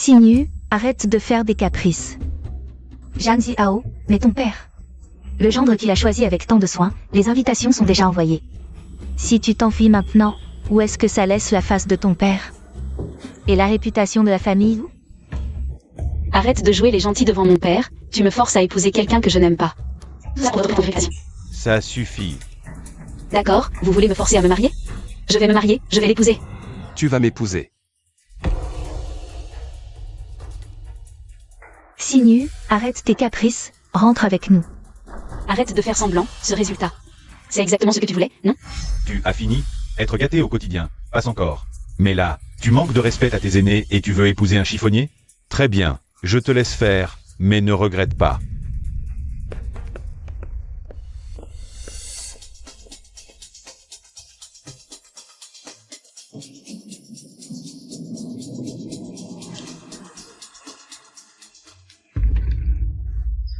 Signu, arrête de faire des caprices. Zhang Ziao, mais ton père. Le gendre qu'il a choisi avec tant de soin, les invitations sont déjà envoyées. Si tu t'enfuis maintenant, où est-ce que ça laisse la face de ton père? Et la réputation de la famille? Arrête de jouer les gentils devant mon père, tu me forces à épouser quelqu'un que je n'aime pas. Ça suffit. D'accord, vous voulez me forcer à me marier? Je vais me marier, je vais l'épouser. Tu vas m'épouser. Signu, arrête tes caprices, rentre avec nous. Arrête de faire semblant, ce résultat. C'est exactement ce que tu voulais, non? Tu as fini? Être gâté au quotidien, passe encore. Mais là, tu manques de respect à tes aînés et tu veux épouser un chiffonnier? Très bien, je te laisse faire, mais ne regrette pas.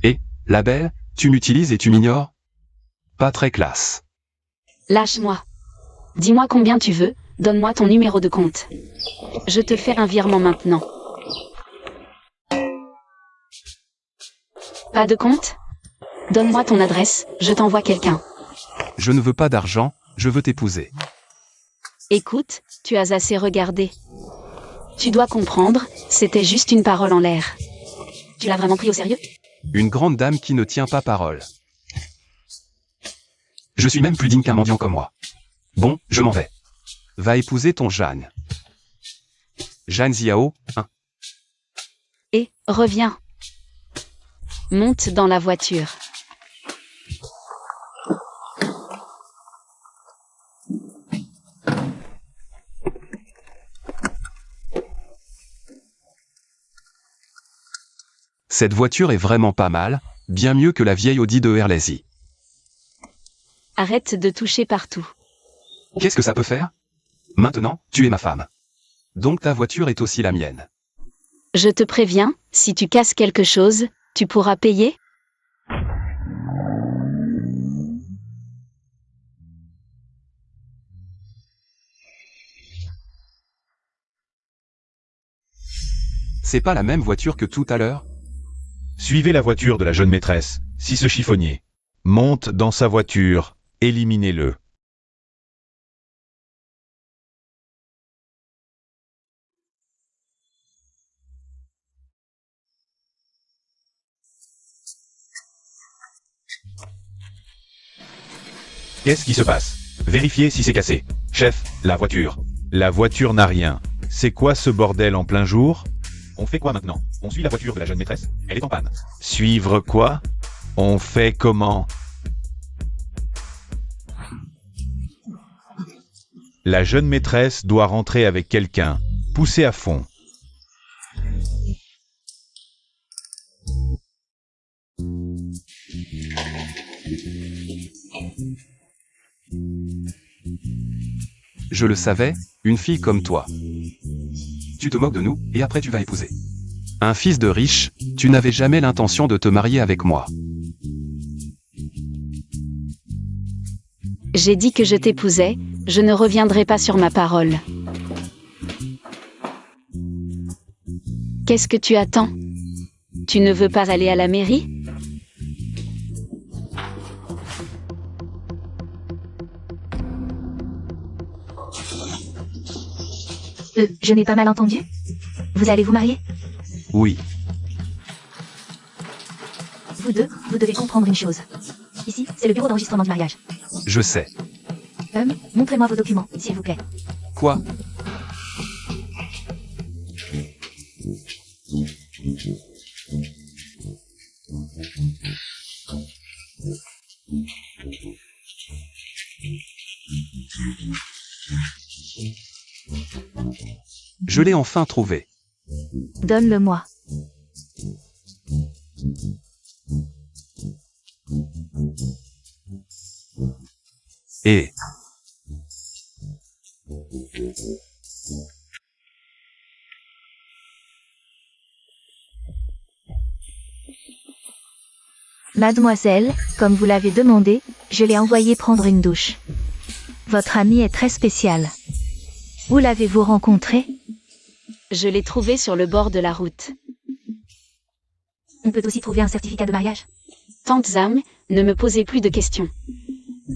Et, la belle, tu m'utilises et tu m'ignores? Pas très classe. Lâche-moi. Dis-moi combien tu veux, donne-moi ton numéro de compte. Je te fais un virement maintenant. Pas de compte? Donne-moi ton adresse, je t'envoie quelqu'un. Je ne veux pas d'argent, je veux t'épouser. Écoute, tu as assez regardé. Tu dois comprendre, c'était juste une parole en l'air. Tu l'as vraiment pris au sérieux? Une grande dame qui ne tient pas parole. Je suis même plus digne qu'un mendiant comme moi. Bon, je m'en vais. Va épouser ton Jeanne. Zhang Ziao, hein. Et, reviens. Monte dans la voiture. Cette voiture est vraiment pas mal, bien mieux que la vieille Audi de Herlesi. Arrête de toucher partout. Qu'est-ce que ça peut faire? Maintenant, tu es ma femme. Donc ta voiture est aussi la mienne. Je te préviens, si tu casses quelque chose, tu pourras payer? C'est pas la même voiture que tout à l'heure? Suivez la voiture de la jeune maîtresse, si ce chiffonnier monte dans sa voiture, éliminez-le. Qu'est-ce qui se passe? Vérifiez si c'est cassé. Chef, la voiture. La voiture n'a rien. C'est quoi ce bordel en plein jour? On fait quoi maintenant? On suit la voiture de la jeune maîtresse? Elle est en panne. Suivre quoi? On fait comment? La jeune maîtresse doit rentrer avec quelqu'un. Poussez à fond. Je le savais, une fille comme toi. Tu te moques de nous, et après tu vas épouser un fils de riche, tu n'avais jamais l'intention de te marier avec moi. J'ai dit que je t'épousais, je ne reviendrai pas sur ma parole. Qu'est-ce que tu attends? Tu ne veux pas aller à la mairie? Je n'ai pas mal entendu? Vous allez vous marier? Oui. Vous deux, vous devez comprendre une chose. Ici, c'est le bureau d'enregistrement du mariage. Je sais. Montrez-moi vos documents, s'il vous plaît. Quoi? Je l'ai enfin trouvé. Donne-le-moi. Et... Mademoiselle, comme vous l'avez demandé, je l'ai envoyé prendre une douche. Votre ami est très spécial. Où l'avez-vous rencontré? Je l'ai trouvé sur le bord de la route. On peut aussi trouver un certificat de mariage. Tante Zam, ne me posez plus de questions.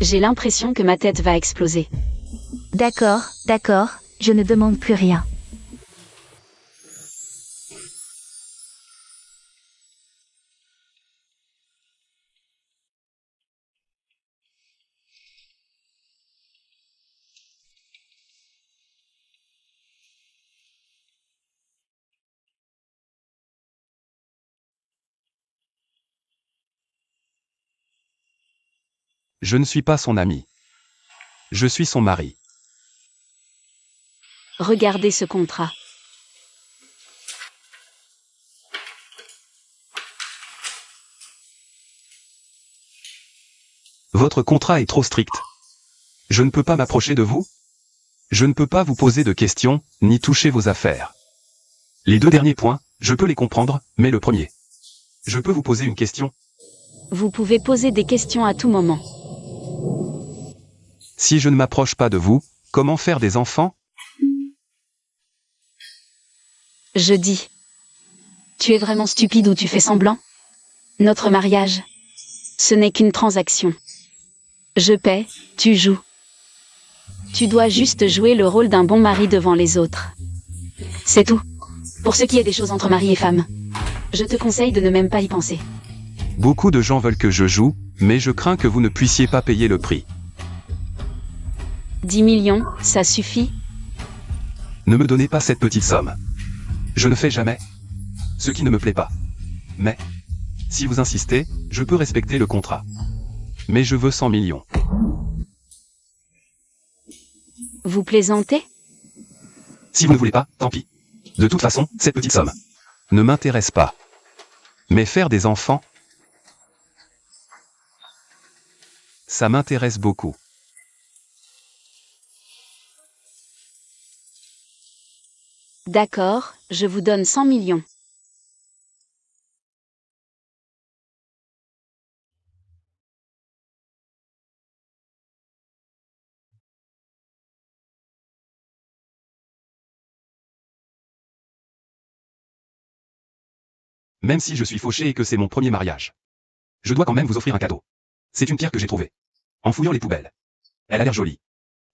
J'ai l'impression que ma tête va exploser. D'accord, d'accord, je ne demande plus rien. Je ne suis pas son ami. Je suis son mari. Regardez ce contrat. Votre contrat est trop strict. Je ne peux pas m'approcher de vous. Je ne peux pas vous poser de questions, ni toucher vos affaires. Les deux derniers points, je peux les comprendre, mais le premier. Je peux vous poser une question. Vous pouvez poser des questions à tout moment. Si je ne m'approche pas de vous, comment faire des enfants? Je dis. Tu es vraiment stupide ou tu fais semblant? Notre mariage, ce n'est qu'une transaction. Je paie, tu joues. Tu dois juste jouer le rôle d'un bon mari devant les autres. C'est tout. Pour ce qui est des choses entre mari et femme, je te conseille de ne même pas y penser. Beaucoup de gens veulent que je joue, mais je crains que vous ne puissiez pas payer le prix. 10 millions, ça suffit? Ne me donnez pas cette petite somme. Je ne fais jamais ce qui ne me plaît pas. Mais, si vous insistez, je peux respecter le contrat. Mais je veux 100 millions. Vous plaisantez? Si vous ne voulez pas, tant pis. De toute façon, cette petite somme ne m'intéresse pas. Mais faire des enfants, ça m'intéresse beaucoup. D'accord, je vous donne 100 millions. Même si je suis fauché et que c'est mon premier mariage. Je dois quand même vous offrir un cadeau. C'est une pierre que j'ai trouvée. En fouillant les poubelles. Elle a l'air jolie.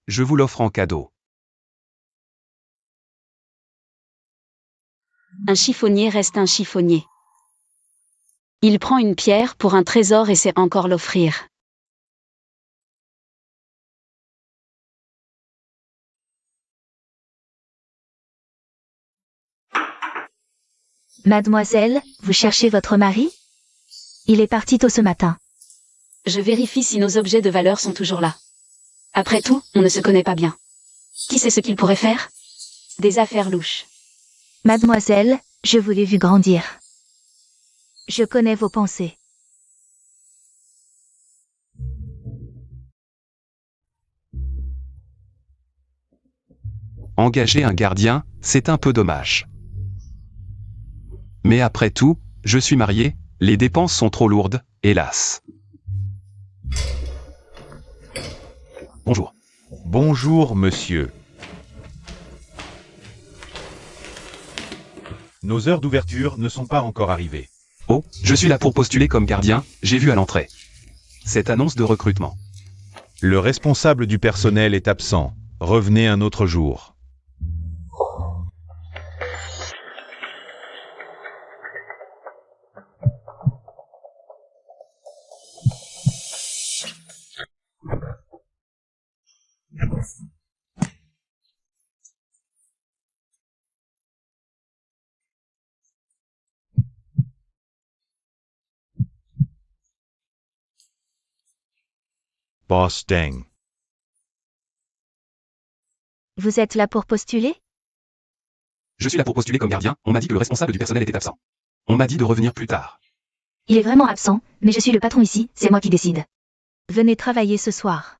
Je vous l'offre en cadeau. Un chiffonnier reste un chiffonnier. Il prend une pierre pour un trésor et sait encore l'offrir. Mademoiselle, vous cherchez votre mari? Il est parti tôt ce matin. Je vérifie si nos objets de valeur sont toujours là. Après tout, on ne se connaît pas bien. Qui sait ce qu'il pourrait faire? Des affaires louches. Mademoiselle, je vous l'ai vu grandir. Je connais vos pensées. Engager un gardien, c'est un peu dommage. Mais après tout, je suis marié, les dépenses sont trop lourdes, hélas. Bonjour. Bonjour, monsieur. Nos heures d'ouverture ne sont pas encore arrivées. Oh, je suis là pour postuler comme gardien, j'ai vu à l'entrée cette annonce de recrutement. Le responsable du personnel est absent. Revenez un autre jour. Boss Deng. Vous êtes là pour postuler? Je suis là pour postuler comme gardien, on m'a dit que le responsable du personnel était absent. On m'a dit de revenir plus tard. Il est vraiment absent, mais je suis le patron ici, c'est moi qui décide. Venez travailler ce soir.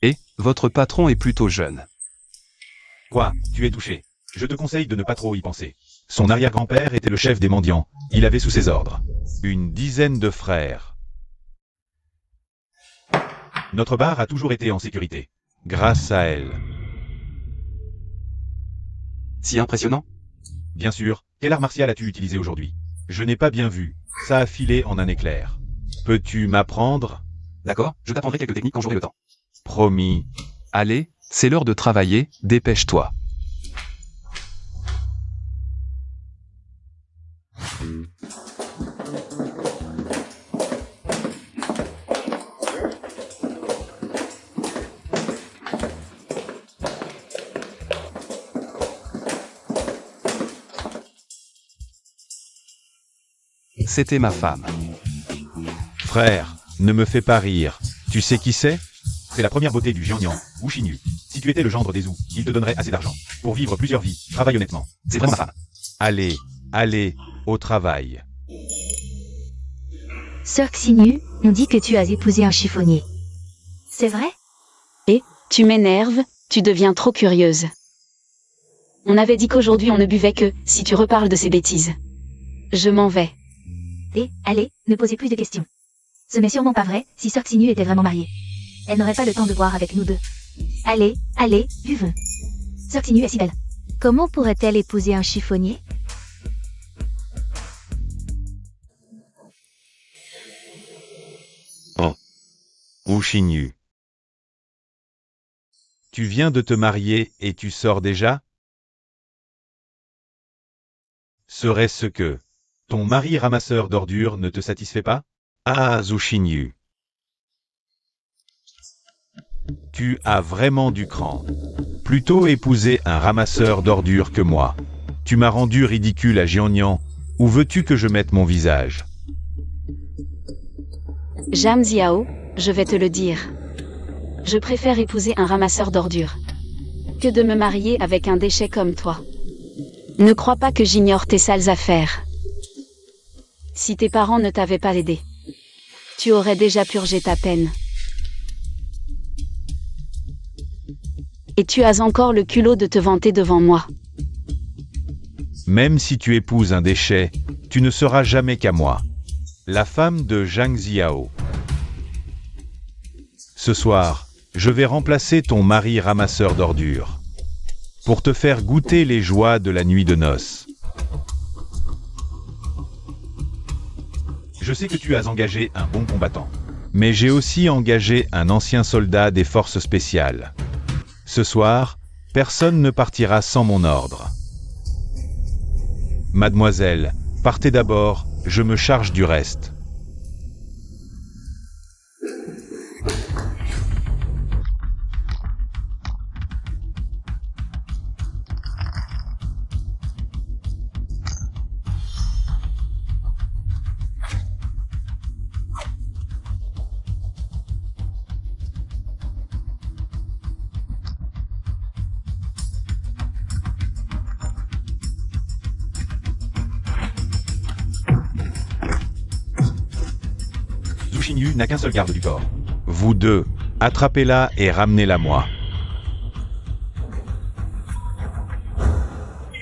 Et, votre patron est plutôt jeune. Quoi, tu es touché? Je te conseille de ne pas trop y penser. Son arrière-grand-père était le chef des mendiants. Il avait sous ses ordres une dizaine de frères. Notre bar a toujours été en sécurité. Grâce à elle. Si impressionnant? Bien sûr, quel art martial as-tu utilisé aujourd'hui? Je n'ai pas bien vu. Ça a filé en un éclair. Peux-tu m'apprendre? D'accord, je t'apprendrai quelques techniques quand j'aurai le temps. Promis. Allez, c'est l'heure de travailler, dépêche-toi. C'était ma femme. Frère, ne me fais pas rire. Tu sais qui c'est? C'est la première beauté du Jiangnan, Wu Xinyu. Si tu étais le gendre des Zhou, il te donnerait assez d'argent pour vivre plusieurs vies. Travaille honnêtement. C'est vraiment ma femme. Allez, allez, au travail. Sœur Xinyu, on dit que tu as épousé un chiffonnier. C'est vrai? Tu m'énerves, tu deviens trop curieuse. On avait dit qu'aujourd'hui on ne buvait que si tu reparles de ces bêtises. Je m'en vais. Allez, ne posez plus de questions. Ce n'est sûrement pas vrai, si Sœur Xinyu était vraiment mariée. Elle n'aurait pas le temps de boire avec nous deux. Allez, buvons. Sœur Xinyu est si belle. Comment pourrait-elle épouser un chiffonnier? Wu Xinyu. Tu viens de te marier et tu sors déjà? Serait-ce que ton mari ramasseur d'ordures ne te satisfait pas? Ah, Zhu Xinyu. Tu as vraiment du cran. Plutôt épouser un ramasseur d'ordures que moi. Tu m'as rendu ridicule à Jiangnan. Où veux-tu que je mette mon visage? Zhang Ziao, je vais te le dire. Je préfère épouser un ramasseur d'ordures que de me marier avec un déchet comme toi. Ne crois pas que j'ignore tes sales affaires. Si tes parents ne t'avaient pas aidé, tu aurais déjà purgé ta peine. Et tu as encore le culot de te vanter devant moi. Même si tu épouses un déchet, tu ne seras jamais qu'à moi. La femme de Zhang Ziao. Ce soir, je vais remplacer ton mari ramasseur d'ordures. Pour te faire goûter les joies de la nuit de noces. Je sais que tu as engagé un bon combattant. Mais j'ai aussi engagé un ancien soldat des forces spéciales. Ce soir, personne ne partira sans mon ordre. Mademoiselle, partez d'abord, je me charge du reste. Zhu Xinyu n'a qu'un seul garde du corps. Vous deux, attrapez-la et ramenez-la moi.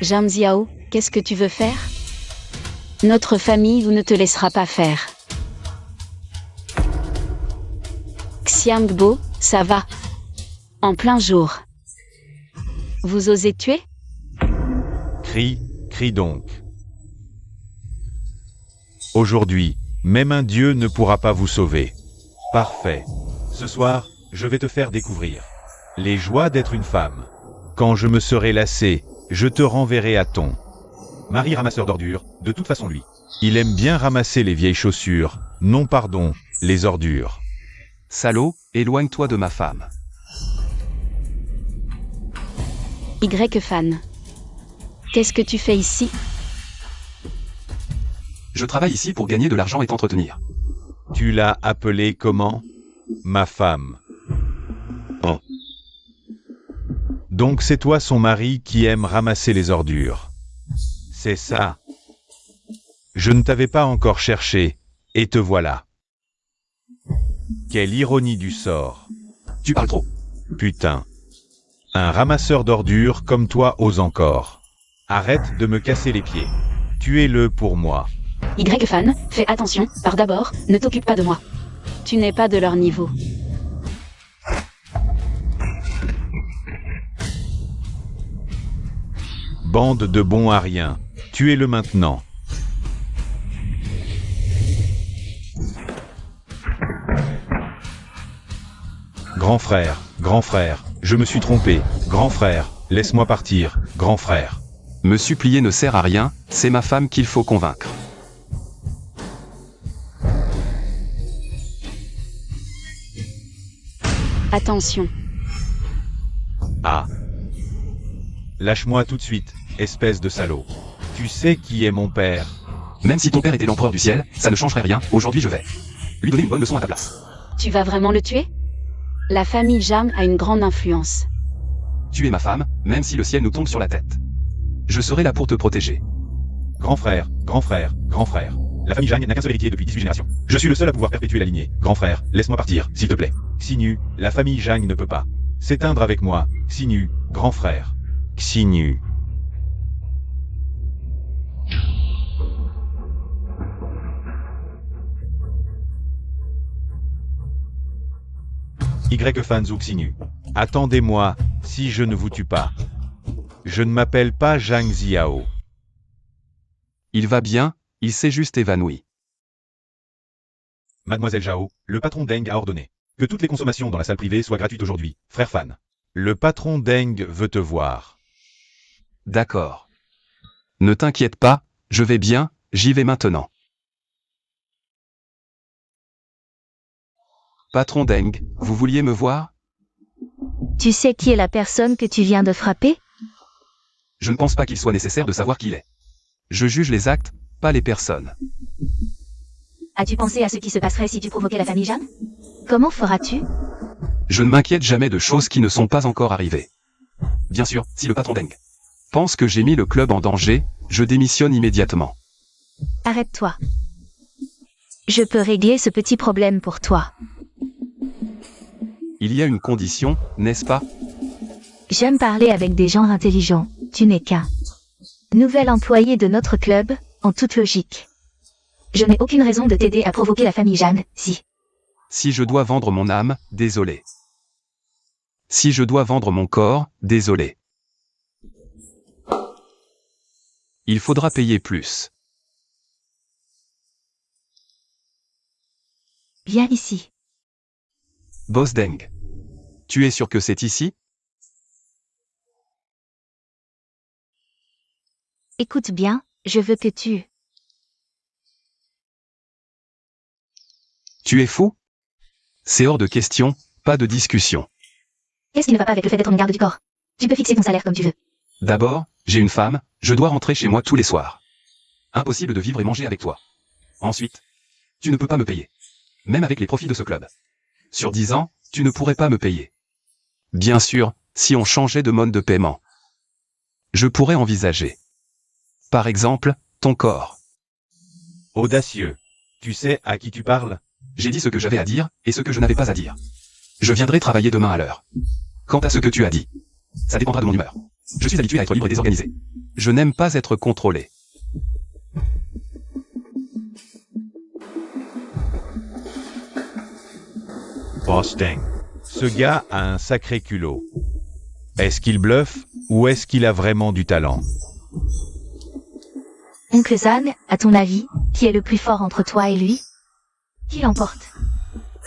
Zhang Ziao, qu'est-ce que tu veux faire? Notre famille ne te laissera pas faire. Xiangbo, ça va. En plein jour. Vous osez tuer? Crie donc. Aujourd'hui, même un dieu ne pourra pas vous sauver. Parfait. Ce soir, je vais te faire découvrir les joies d'être une femme. Quand je me serai lassé, je te renverrai à ton mari ramasseur d'ordures. De toute façon, lui, il aime bien ramasser les vieilles chaussures, non pardon, les ordures. Salaud, éloigne-toi de ma femme. Y-Fan. Qu'est-ce que tu fais ici? Je travaille ici pour gagner de l'argent et t'entretenir. Tu l'as appelée comment? Ma femme. Oh. Donc c'est toi son mari qui aime ramasser les ordures. C'est ça. Je ne t'avais pas encore cherché, et te voilà. Quelle ironie du sort. Tu parles trop. Putain. Un ramasseur d'ordures comme toi ose encore Arrête de me casser les pieds. Tuez-le pour moi. Y-Fan, fais attention, par d'abord, ne t'occupe pas de moi. Tu n'es pas de leur niveau. Bande de bons à rien. Tuez-le maintenant. Grand frère, je me suis trompé. Grand frère, laisse-moi partir, grand frère. Me supplier ne sert à rien, c'est ma femme qu'il faut convaincre. Attention. Ah. Lâche-moi tout de suite, espèce de salaud. Tu sais qui est mon père? Même si ton père était l'empereur du ciel, ça ne changerait rien, aujourd'hui je vais lui donner une bonne leçon à ta place. Tu vas vraiment le tuer? La famille Jam a une grande influence. Tu es ma femme, même si le ciel nous tombe sur la tête. Je serai là pour te protéger. Grand frère, grand frère, grand frère. La famille Jang n'a qu'un seul héritier depuis 18 générations. Je suis le seul à pouvoir perpétuer la lignée. Grand frère, laisse-moi partir, s'il te plaît. Xinu, la famille Jang ne peut pas s'éteindre avec moi. Xinu, grand frère. Xinu. Y-Fan Zhu Xinu. Attendez-moi, si je ne vous tue pas. Je ne m'appelle pas Zhang Ziao. Il va bien, il s'est juste évanoui. Mademoiselle Zhao, le patron Deng a ordonné que toutes les consommations dans la salle privée soient gratuites aujourd'hui. Frère Fan. Le patron Deng veut te voir. D'accord. Ne t'inquiète pas, je vais bien, j'y vais maintenant. Patron Deng, vous vouliez me voir? Tu sais qui est la personne que tu viens de frapper? Je ne pense pas qu'il soit nécessaire de savoir qui il est. Je juge les actes, pas les personnes. As-tu pensé à ce qui se passerait si tu provoquais la famille Jam? Comment feras-tu? Je ne m'inquiète jamais de choses qui ne sont pas encore arrivées. Bien sûr, si le patron Deng pense que j'ai mis le club en danger, je démissionne immédiatement. Arrête-toi. Je peux régler ce petit problème pour toi. Il y a une condition, n'est-ce pas? J'aime parler avec des gens intelligents, tu n'es qu'un nouvel employé de notre club, en toute logique. Je n'ai aucune raison de t'aider à provoquer la famille Jam, si. Si je dois vendre mon âme, désolé. Si je dois vendre mon corps, désolé. Il faudra payer plus. Viens ici. Boss Deng. Tu es sûr que c'est ici? Écoute bien, je veux que tu... Tu es fou? C'est hors de question, pas de discussion. Qu'est-ce qui ne va pas avec le fait d'être mon garde du corps? Tu peux fixer ton salaire comme tu veux. D'abord, j'ai une femme, je dois rentrer chez moi tous les soirs. Impossible de vivre et manger avec toi. Ensuite, tu ne peux pas me payer. Même avec les profits de ce club. Sur 10 ans, tu ne pourrais pas me payer. Bien sûr, si on changeait de mode de paiement. Je pourrais envisager. Par exemple, ton corps. Audacieux. Tu sais à qui tu parles? J'ai dit ce que j'avais à dire, et ce que je n'avais pas à dire. Je viendrai travailler demain à l'heure. Quant à ce que tu as dit, ça dépendra de mon humeur. Je suis habitué à être libre et désorganisé. Je n'aime pas être contrôlé. Boss Deng. Ce gars a un sacré culot. Est-ce qu'il bluffe, ou est-ce qu'il a vraiment du talent? Oncle Zhang, à ton avis, qui est le plus fort entre toi et lui? Qui l'emporte?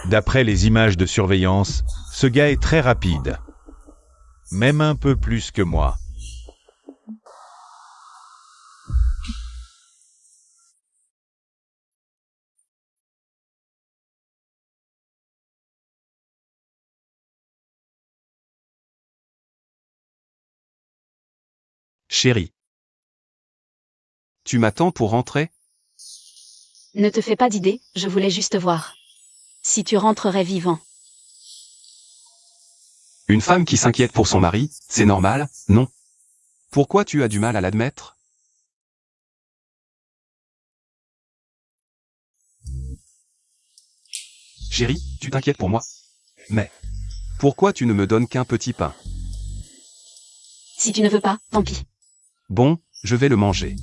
D'après les images de surveillance, ce gars est très rapide. Même un peu plus que moi. Chérie. Tu m'attends pour rentrer? Ne te fais pas d'idée, je voulais juste voir. Si tu rentrerais vivant. Une femme qui s'inquiète pour son mari, c'est normal, non? Pourquoi tu as du mal à l'admettre? Chérie, tu t'inquiètes pour moi. Mais pourquoi tu ne me donnes qu'un petit pain? Si tu ne veux pas, tant pis. Bon, je vais le manger.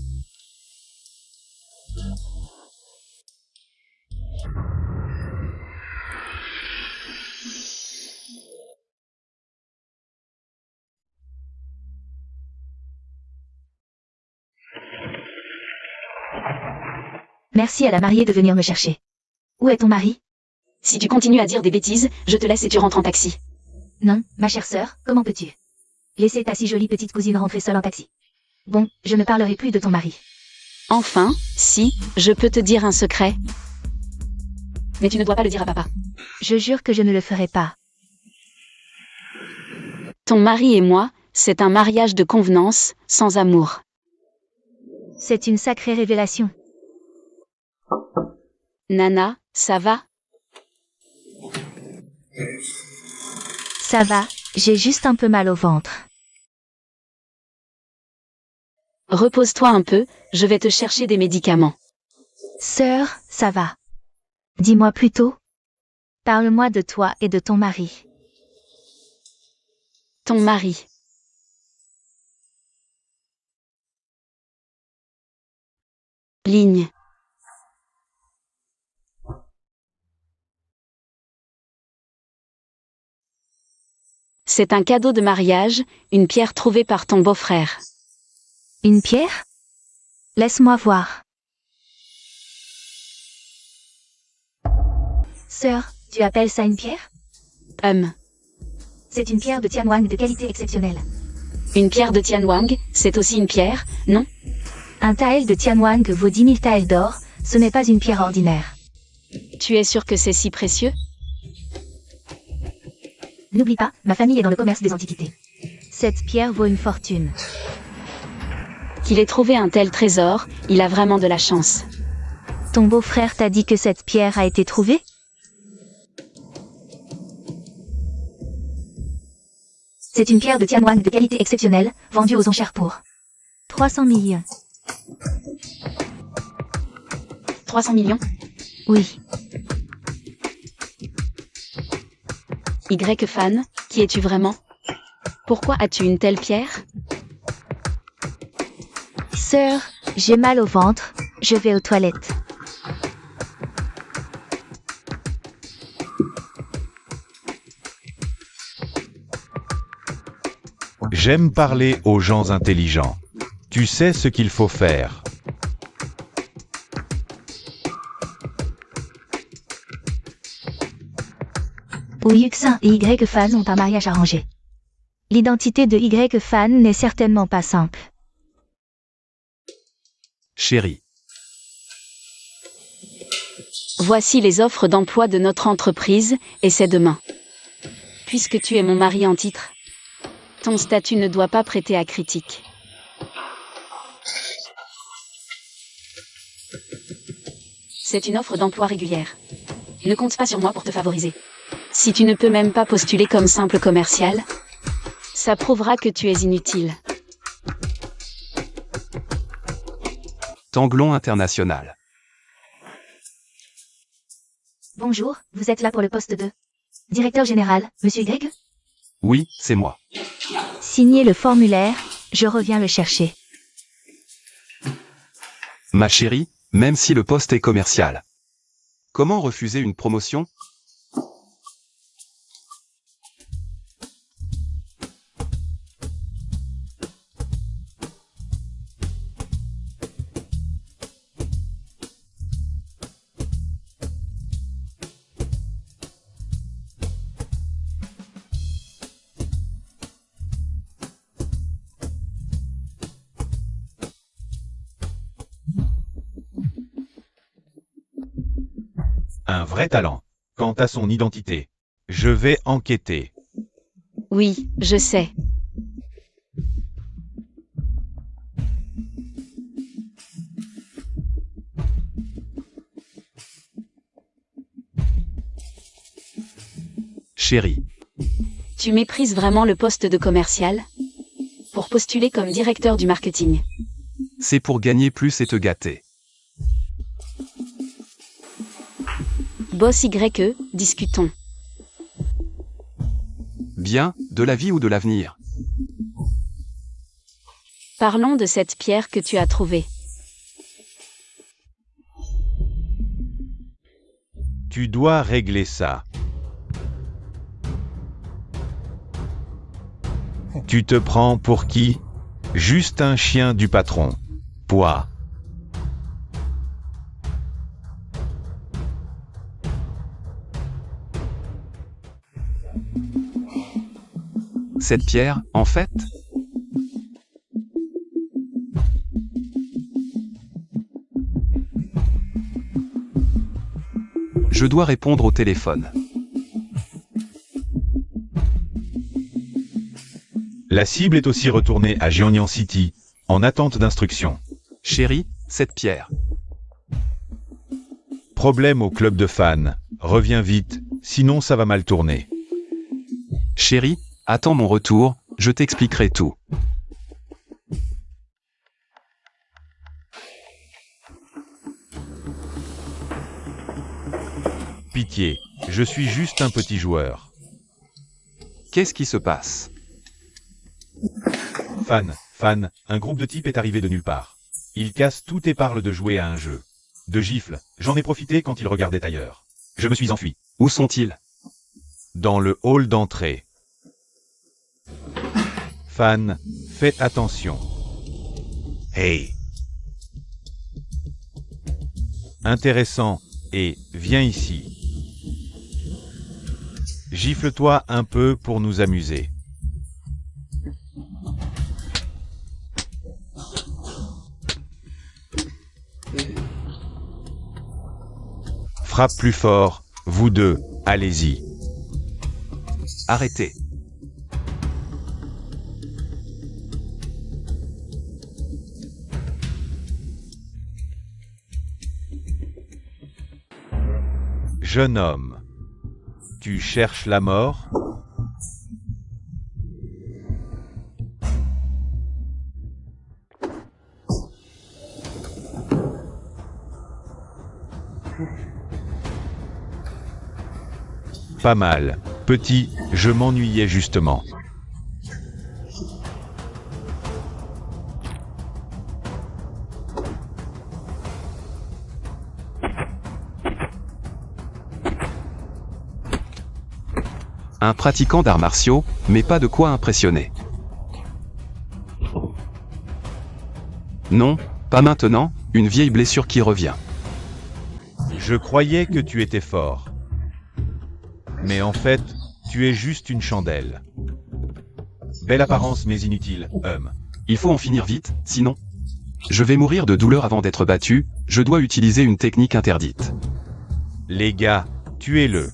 Merci à la mariée de venir me chercher. Où est ton mari? Si tu continues à dire des bêtises, je te laisse et tu rentres en taxi. Non, ma chère sœur, comment peux-tu laisser ta si jolie petite cousine rentrer seule en taxi? Bon, je ne parlerai plus de ton mari. Enfin, si, je peux te dire un secret. Mais tu ne dois pas le dire à papa. Je jure que je ne le ferai pas. Ton mari et moi, c'est un mariage de convenance, sans amour. C'est une sacrée révélation. Nana, ça va? Ça va, j'ai juste un peu mal au ventre. Repose-toi un peu, je vais te chercher des médicaments. Sœur, ça va. Dis-moi plutôt. Parle-moi de toi et de ton mari. Ton mari. Ligne. C'est un cadeau de mariage, une pierre trouvée par ton beau-frère. Une pierre? Laisse-moi voir. Sœur, tu appelles ça une pierre? C'est une pierre de Tianwang de qualité exceptionnelle. Une pierre de Tianwang, c'est aussi une pierre, non? Un tael de Tianwang vaut 10 000 taels d'or, ce n'est pas une pierre ordinaire. Tu es sûr que c'est si précieux? N'oublie pas, ma famille est dans le commerce des antiquités. Cette pierre vaut une fortune. Qu'il ait trouvé un tel trésor, il a vraiment de la chance. Ton beau-frère t'a dit que cette pierre a été trouvée? C'est une pierre de Tianwang de qualité exceptionnelle, vendue aux enchères pour 300 millions. 300 millions? Oui. Y-Fan, qui es-tu vraiment? Pourquoi as-tu une telle pierre? Sœur, j'ai mal au ventre, je vais aux toilettes. J'aime parler aux gens intelligents. Tu sais ce qu'il faut faire. Ou Yuxin et Y-Fan ont un mariage arrangé. L'identité de Y-Fan n'est certainement pas simple. Chérie, Voici les offres d'emploi de notre entreprise, et c'est demain. Puisque tu es mon mari en titre, ton statut ne doit pas prêter à critique. C'est une offre d'emploi régulière. Ne compte pas sur moi pour te favoriser. Si tu ne peux même pas postuler comme simple commercial, ça prouvera que tu es inutile. Tanglon International. Bonjour, vous êtes là pour le poste de directeur général, monsieur Y? Oui, c'est moi. Signez le formulaire, je reviens le chercher. Ma chérie, même si le poste est commercial. Comment refuser une promotion? Un vrai talent. Quant à son identité, je vais enquêter. Oui, je sais. Chérie, Tu méprises vraiment le poste de commercial? Pour postuler comme directeur du marketing. c'est pour gagner plus et te gâter. Boss YE, discutons. Bien, de la vie ou de l'avenir? Parlons de cette pierre que tu as trouvée. Tu dois régler ça. Tu te prends pour qui? Juste un chien du patron. Poids. Cette pierre, en fait? Je dois répondre au téléphone. La cible est aussi retournée à Jeonnyang City, en attente d'instructions. Chérie, cette pierre. Problème au club de fans. Reviens vite, sinon ça va mal tourner. Chérie, attends mon retour, je t'expliquerai tout. Pitié, je suis juste un petit joueur. Qu'est-ce qui se passe? Fan, un groupe de types est arrivé de nulle part. Ils cassent tout et parlent de jouer à un jeu. De gifles, j'en ai profité quand ils regardaient ailleurs. Je me suis enfui. Où sont-ils? Dans le hall d'entrée. Fan, faites attention. Hey. Intéressant, et viens ici. Gifle-toi un peu pour nous amuser. Frappe plus fort, vous deux, allez-y. Arrêtez. Jeune homme, tu cherches la mort? Pas mal. Petit, je m'ennuyais justement. Un pratiquant d'arts martiaux, mais pas de quoi impressionner. Non, pas maintenant, une vieille blessure qui revient. Je croyais que tu étais fort. Mais en fait, tu es juste une chandelle. Belle apparence mais inutile, Il faut en finir vite, sinon. Je vais mourir de douleur avant d'être battu, je dois utiliser une technique interdite. Les gars, tuez-le.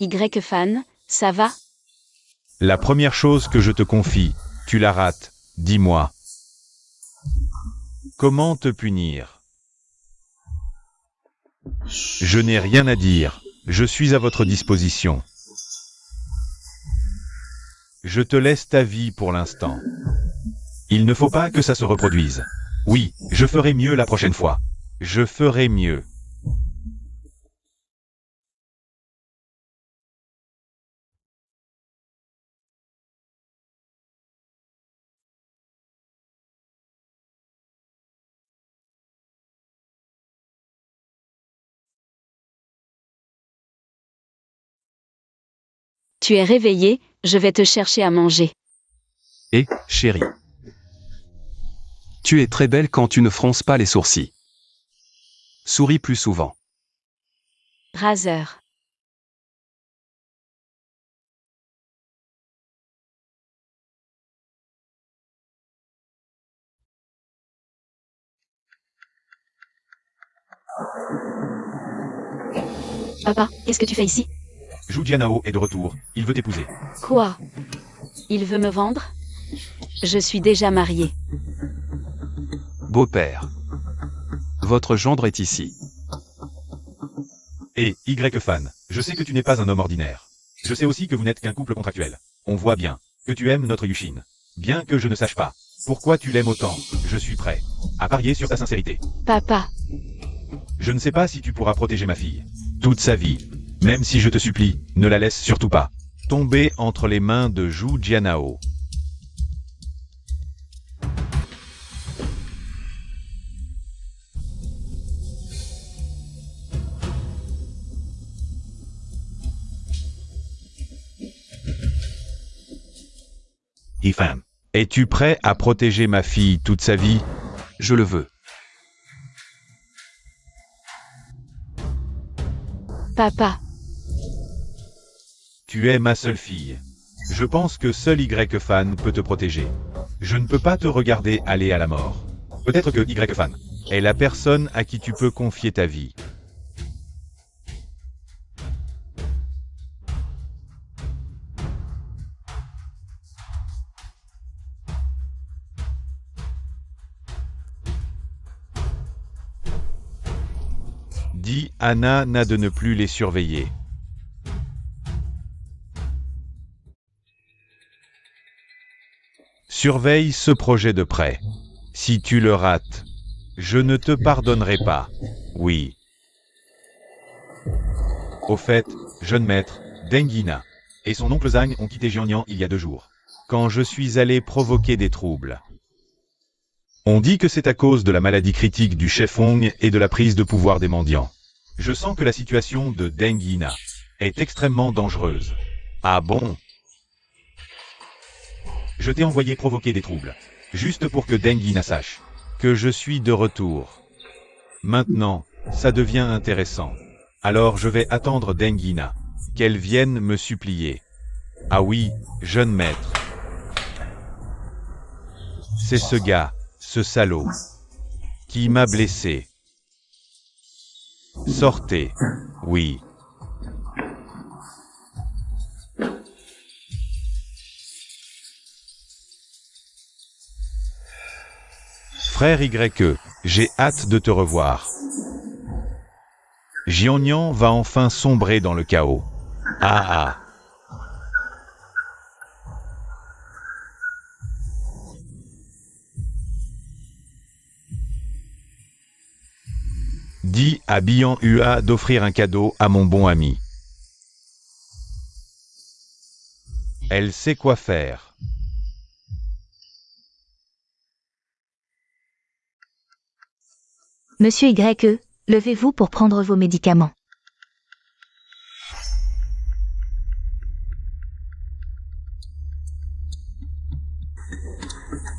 Y fan, ça va? La première chose que je te confie, tu la rates, dis-moi. Comment te punir? Je n'ai rien à dire, je suis à votre disposition. Je te laisse ta vie pour l'instant. Il ne faut pas que ça se reproduise. Oui, je ferai mieux la prochaine fois. Je ferai mieux. Tu es réveillé, je vais te chercher à manger. Et, chérie. Tu es très belle quand tu ne fronces pas les sourcils. Souris plus souvent. Razer. Papa, qu'est-ce que tu fais ici? Zhu Jianhao est de retour, il veut t'épouser. Quoi? Il veut me vendre? Je suis déjà mariée. Beau-père. Votre gendre est ici. Et Y-Fan, je sais que tu n'es pas un homme ordinaire. Je sais aussi que vous n'êtes qu'un couple contractuel. On voit bien que tu aimes notre Yushin. Bien que je ne sache pas pourquoi tu l'aimes autant, je suis prêt à parier sur ta sincérité. Papa, Je ne sais pas si tu pourras protéger ma fille toute sa vie. Même si je te supplie, ne la laisse surtout pas tomber entre les mains de Zhu Jianao. Yifan, es-tu prêt à protéger ma fille toute sa vie? Je le veux. papa, Tu es ma seule fille. Je pense que seul Y-Fan peut te protéger. Je ne peux pas te regarder aller à la mort. Peut-être que Y-Fan est la personne à qui tu peux confier ta vie. Dis Anna n'a de ne plus les surveiller. Surveille ce projet de près. Si tu le rates, je ne te pardonnerai pas. Oui. Au fait, jeune maître, Dengina et son oncle Zhang ont quitté Jiangnan il y a 2 jours, quand je suis allé provoquer des troubles. On dit que c'est à cause de la maladie critique du chef Hong et de la prise de pouvoir des mendiants. Je sens que la situation de Dengina est extrêmement dangereuse. Ah bon? Je t'ai envoyé provoquer des troubles, juste pour que Dengina sache que je suis de retour. Maintenant, ça devient intéressant. Alors je vais attendre Dengina, qu'elle vienne me supplier. Ah oui, jeune maître. C'est ce gars, ce salaud, qui m'a blessé. Sortez, oui. Frère YE, j'ai hâte de te revoir. Jiangnan va enfin sombrer dans le chaos. Ah ah. Dis à Bian Hua d'offrir un cadeau à mon bon ami. Elle sait quoi faire. Monsieur YE, levez-vous pour prendre vos médicaments.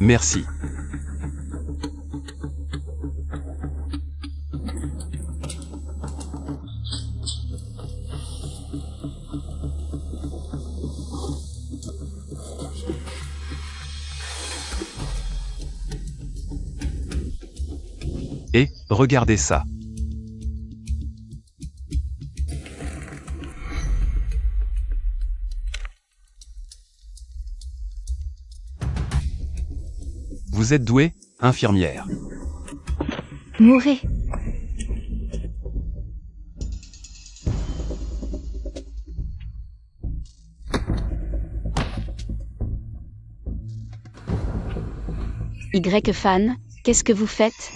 Merci. Et, regardez ça. Vous êtes douée, infirmière. Mourez. Y-Fan, qu'est-ce que vous faites?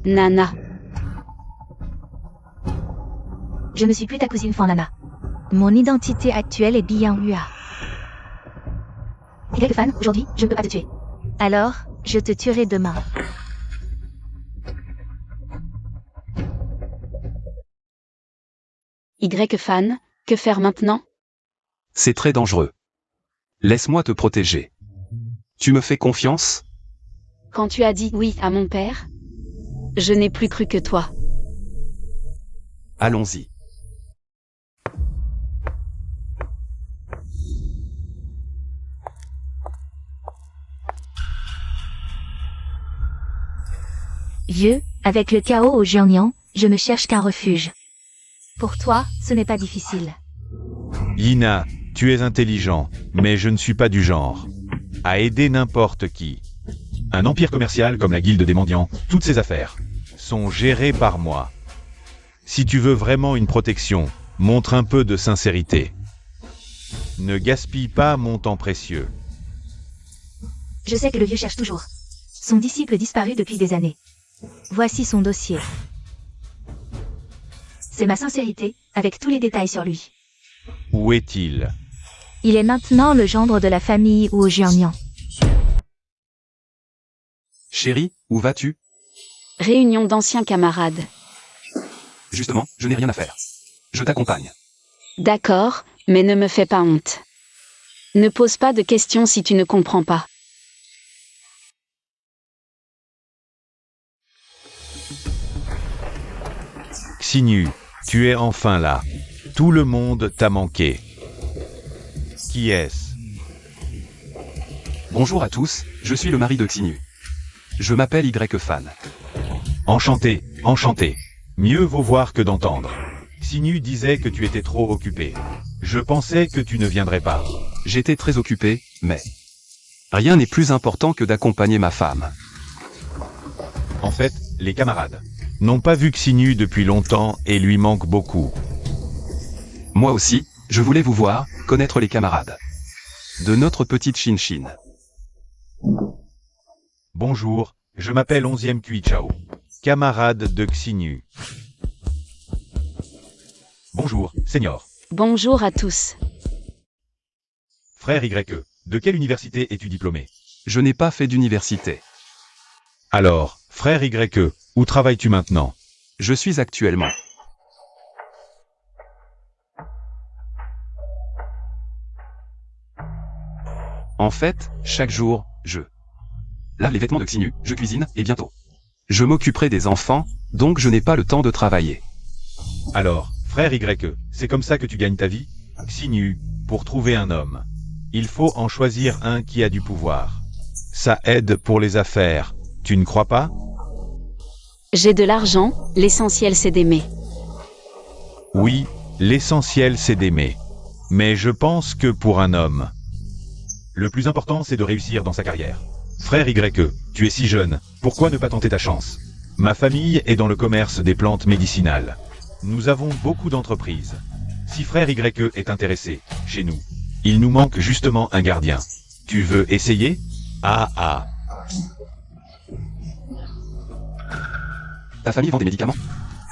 Nana, Je ne suis plus ta cousine Fanlana. Mon identité actuelle est Bian Hua. Y-Fan, aujourd'hui, je ne peux pas te tuer. Alors, je te tuerai demain. Y-Fan, que faire maintenant? C'est très dangereux. Laisse-moi te protéger. Tu me fais confiance? Quand tu as dit oui à mon père, je n'ai plus cru que toi. Allons-y. Vieux, avec le chaos au Jiangnan, je ne cherche qu'un refuge. Pour toi, ce n'est pas difficile. Yina, tu es intelligent, mais je ne suis pas du genre à aider n'importe qui. Un empire commercial comme la Guilde des Mendiants, toutes ces affaires sont gérées par moi. Si tu veux vraiment une protection, montre un peu de sincérité. Ne gaspille pas mon temps précieux. Je sais que le vieux cherche toujours. Son disciple disparu depuis des années. Voici son dossier. C'est ma sincérité, avec tous les détails sur lui. Où est-il? Il est maintenant le gendre de la famille Wu Jiannian. Chérie, où vas-tu? Réunion d'anciens camarades. Justement, je n'ai rien à faire. Je t'accompagne. D'accord, mais ne me fais pas honte. Ne pose pas de questions si tu ne comprends pas. Xinyu, tu es enfin là. Tout le monde t'a manqué. Qui est-ce? Bonjour à tous, je suis le mari de Xinyu. Je m'appelle Y-Fan. Enchanté, enchanté. Mieux vaut voir que d'entendre. Xinyu disait que tu étais trop occupé. Je pensais que tu ne viendrais pas. J'étais très occupé, mais rien n'est plus important que d'accompagner ma femme. En fait, les camarades n'ont pas vu Xinyu depuis longtemps et lui manquent beaucoup. Moi aussi, je voulais vous voir, connaître les camarades de notre petite Chin-Chin. Bonjour, je m'appelle 11e Kui Chao, camarade de Xinyu. Bonjour, Seigneur. Bonjour à tous. Frère YE, de quelle université es-tu diplômé? Je n'ai pas fait d'université. Alors, frère YE, où travailles-tu maintenant? Je suis actuellement en fait, chaque jour, je lave les vêtements de Xinyu, je cuisine, et bientôt je m'occuperai des enfants, donc je n'ai pas le temps de travailler. Alors, frère YE, c'est comme ça que tu gagnes ta vie? Xinyu, pour trouver un homme, il faut en choisir un qui a du pouvoir. Ça aide pour les affaires, tu ne crois pas? J'ai de l'argent, l'essentiel c'est d'aimer. Oui, l'essentiel c'est d'aimer. Mais je pense que pour un homme, le plus important c'est de réussir dans sa carrière. Frère YE, tu es si jeune, pourquoi ne pas tenter ta chance? Ma famille est dans le commerce des plantes médicinales. Nous avons beaucoup d'entreprises. Si frère YE est intéressé, chez nous, il nous manque justement un gardien. Tu veux essayer? Ah. Ta famille vend des médicaments?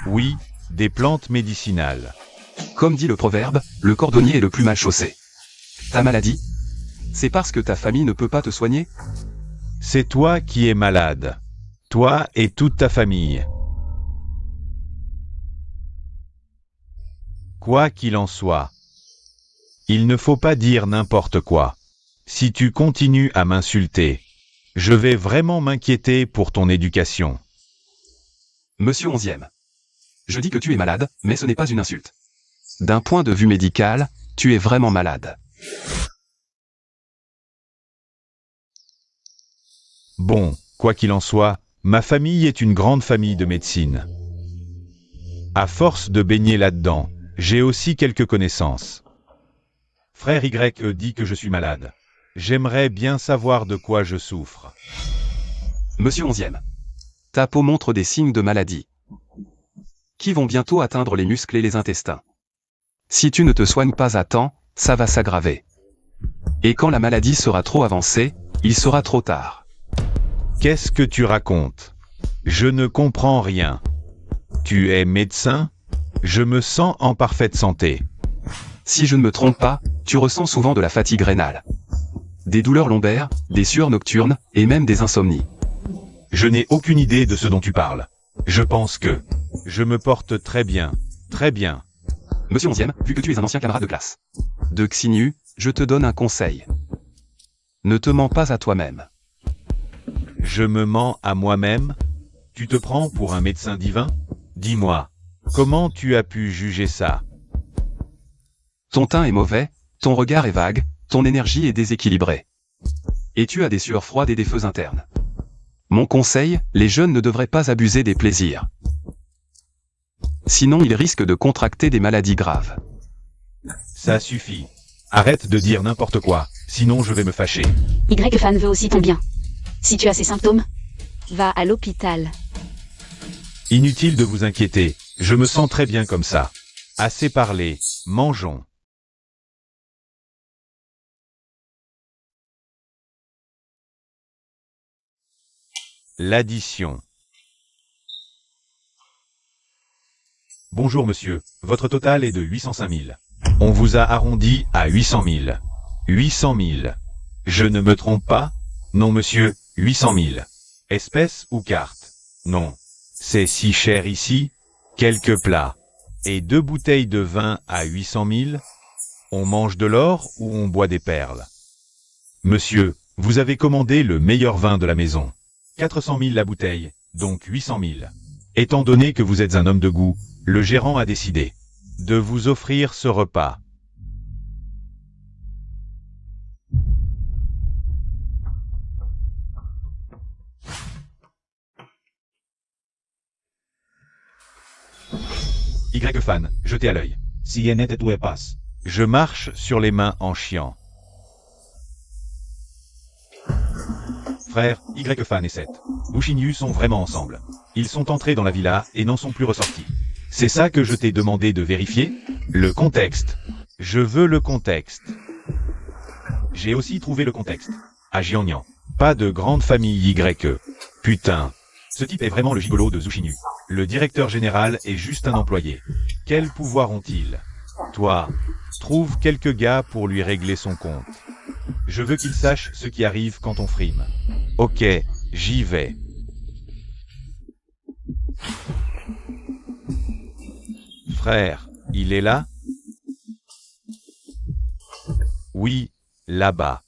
Oui, des plantes médicinales. Comme dit le proverbe, le cordonnier est le plus mal chaussé. Ta maladie? C'est parce que ta famille ne peut pas te soigner? C'est toi qui es malade. Toi et toute ta famille. Quoi qu'il en soit, il ne faut pas dire n'importe quoi. Si tu continues à m'insulter, je vais vraiment m'inquiéter pour ton éducation. Monsieur 11e. Je dis que tu es malade, mais ce n'est pas une insulte. D'un point de vue médical, tu es vraiment malade. Bon, quoi qu'il en soit, ma famille est une grande famille de médecine. À force de baigner là-dedans, j'ai aussi quelques connaissances. Frère YE dit que je suis malade. J'aimerais bien savoir de quoi je souffre. Monsieur 11e. Ta peau montre des signes de maladie qui vont bientôt atteindre les muscles et les intestins. Si tu ne te soignes pas à temps, ça va s'aggraver. Et quand la maladie sera trop avancée, il sera trop tard. Qu'est-ce que tu racontes? Je ne comprends rien. Tu es médecin? Je me sens en parfaite santé. Si je ne me trompe pas, tu ressens souvent de la fatigue rénale, des douleurs lombaires, des sueurs nocturnes, et même des insomnies. Je n'ai aucune idée de ce dont tu parles. Je pense que je me porte très bien, très bien. Monsieur 11e, vu que tu es un ancien camarade de classe de Xinyu, je te donne un conseil. Ne te mens pas à toi-même. Je me mens à moi-même? Tu te prends pour un médecin divin? Dis-moi, comment tu as pu juger ça? Ton teint est mauvais, ton regard est vague, ton énergie est déséquilibrée. Et tu as des sueurs froides et des feux internes. Mon conseil, les jeunes ne devraient pas abuser des plaisirs. Sinon ils risquent de contracter des maladies graves. Ça suffit. Arrête de dire n'importe quoi, sinon je vais me fâcher. Y-Fan veut aussi ton bien. Si tu as ces symptômes, va à l'hôpital. Inutile de vous inquiéter, je me sens très bien comme ça. Assez parlé, mangeons. L'addition. Bonjour monsieur, votre total est de 805 000. On vous a arrondi à 800 000. 800 000. Je ne me trompe pas? Non monsieur, 800 000. Espèce ou carte? Non. C'est si cher ici? Quelques plats. Et 2 bouteilles de vin à 800 000? On mange de l'or ou on boit des perles? Monsieur, vous avez commandé le meilleur vin de la maison. 400 000 la bouteille, donc 800 000. Étant donné que vous êtes un homme de goût, le gérant a décidé de vous offrir ce repas. Y-Fan, jetez à l'œil. Je marche sur les mains en chiant. Frères, Y-Fan et Seth, Bushinyu sont vraiment ensemble. Ils sont entrés dans la villa et n'en sont plus ressortis. C'est ça que je t'ai demandé de vérifier? Le contexte. Je veux le contexte. J'ai aussi trouvé le contexte. À Jiangnan. Pas de grande famille Y. Putain. Ce type est vraiment le gigolo de Zushinyu. Le directeur général est juste un employé. Quels pouvoirs ont-ils? Toi, trouve quelques gars pour lui régler son compte. Je veux qu'il sache ce qui arrive quand on frime. Ok, j'y vais. Frère, il est là? Oui, là-bas.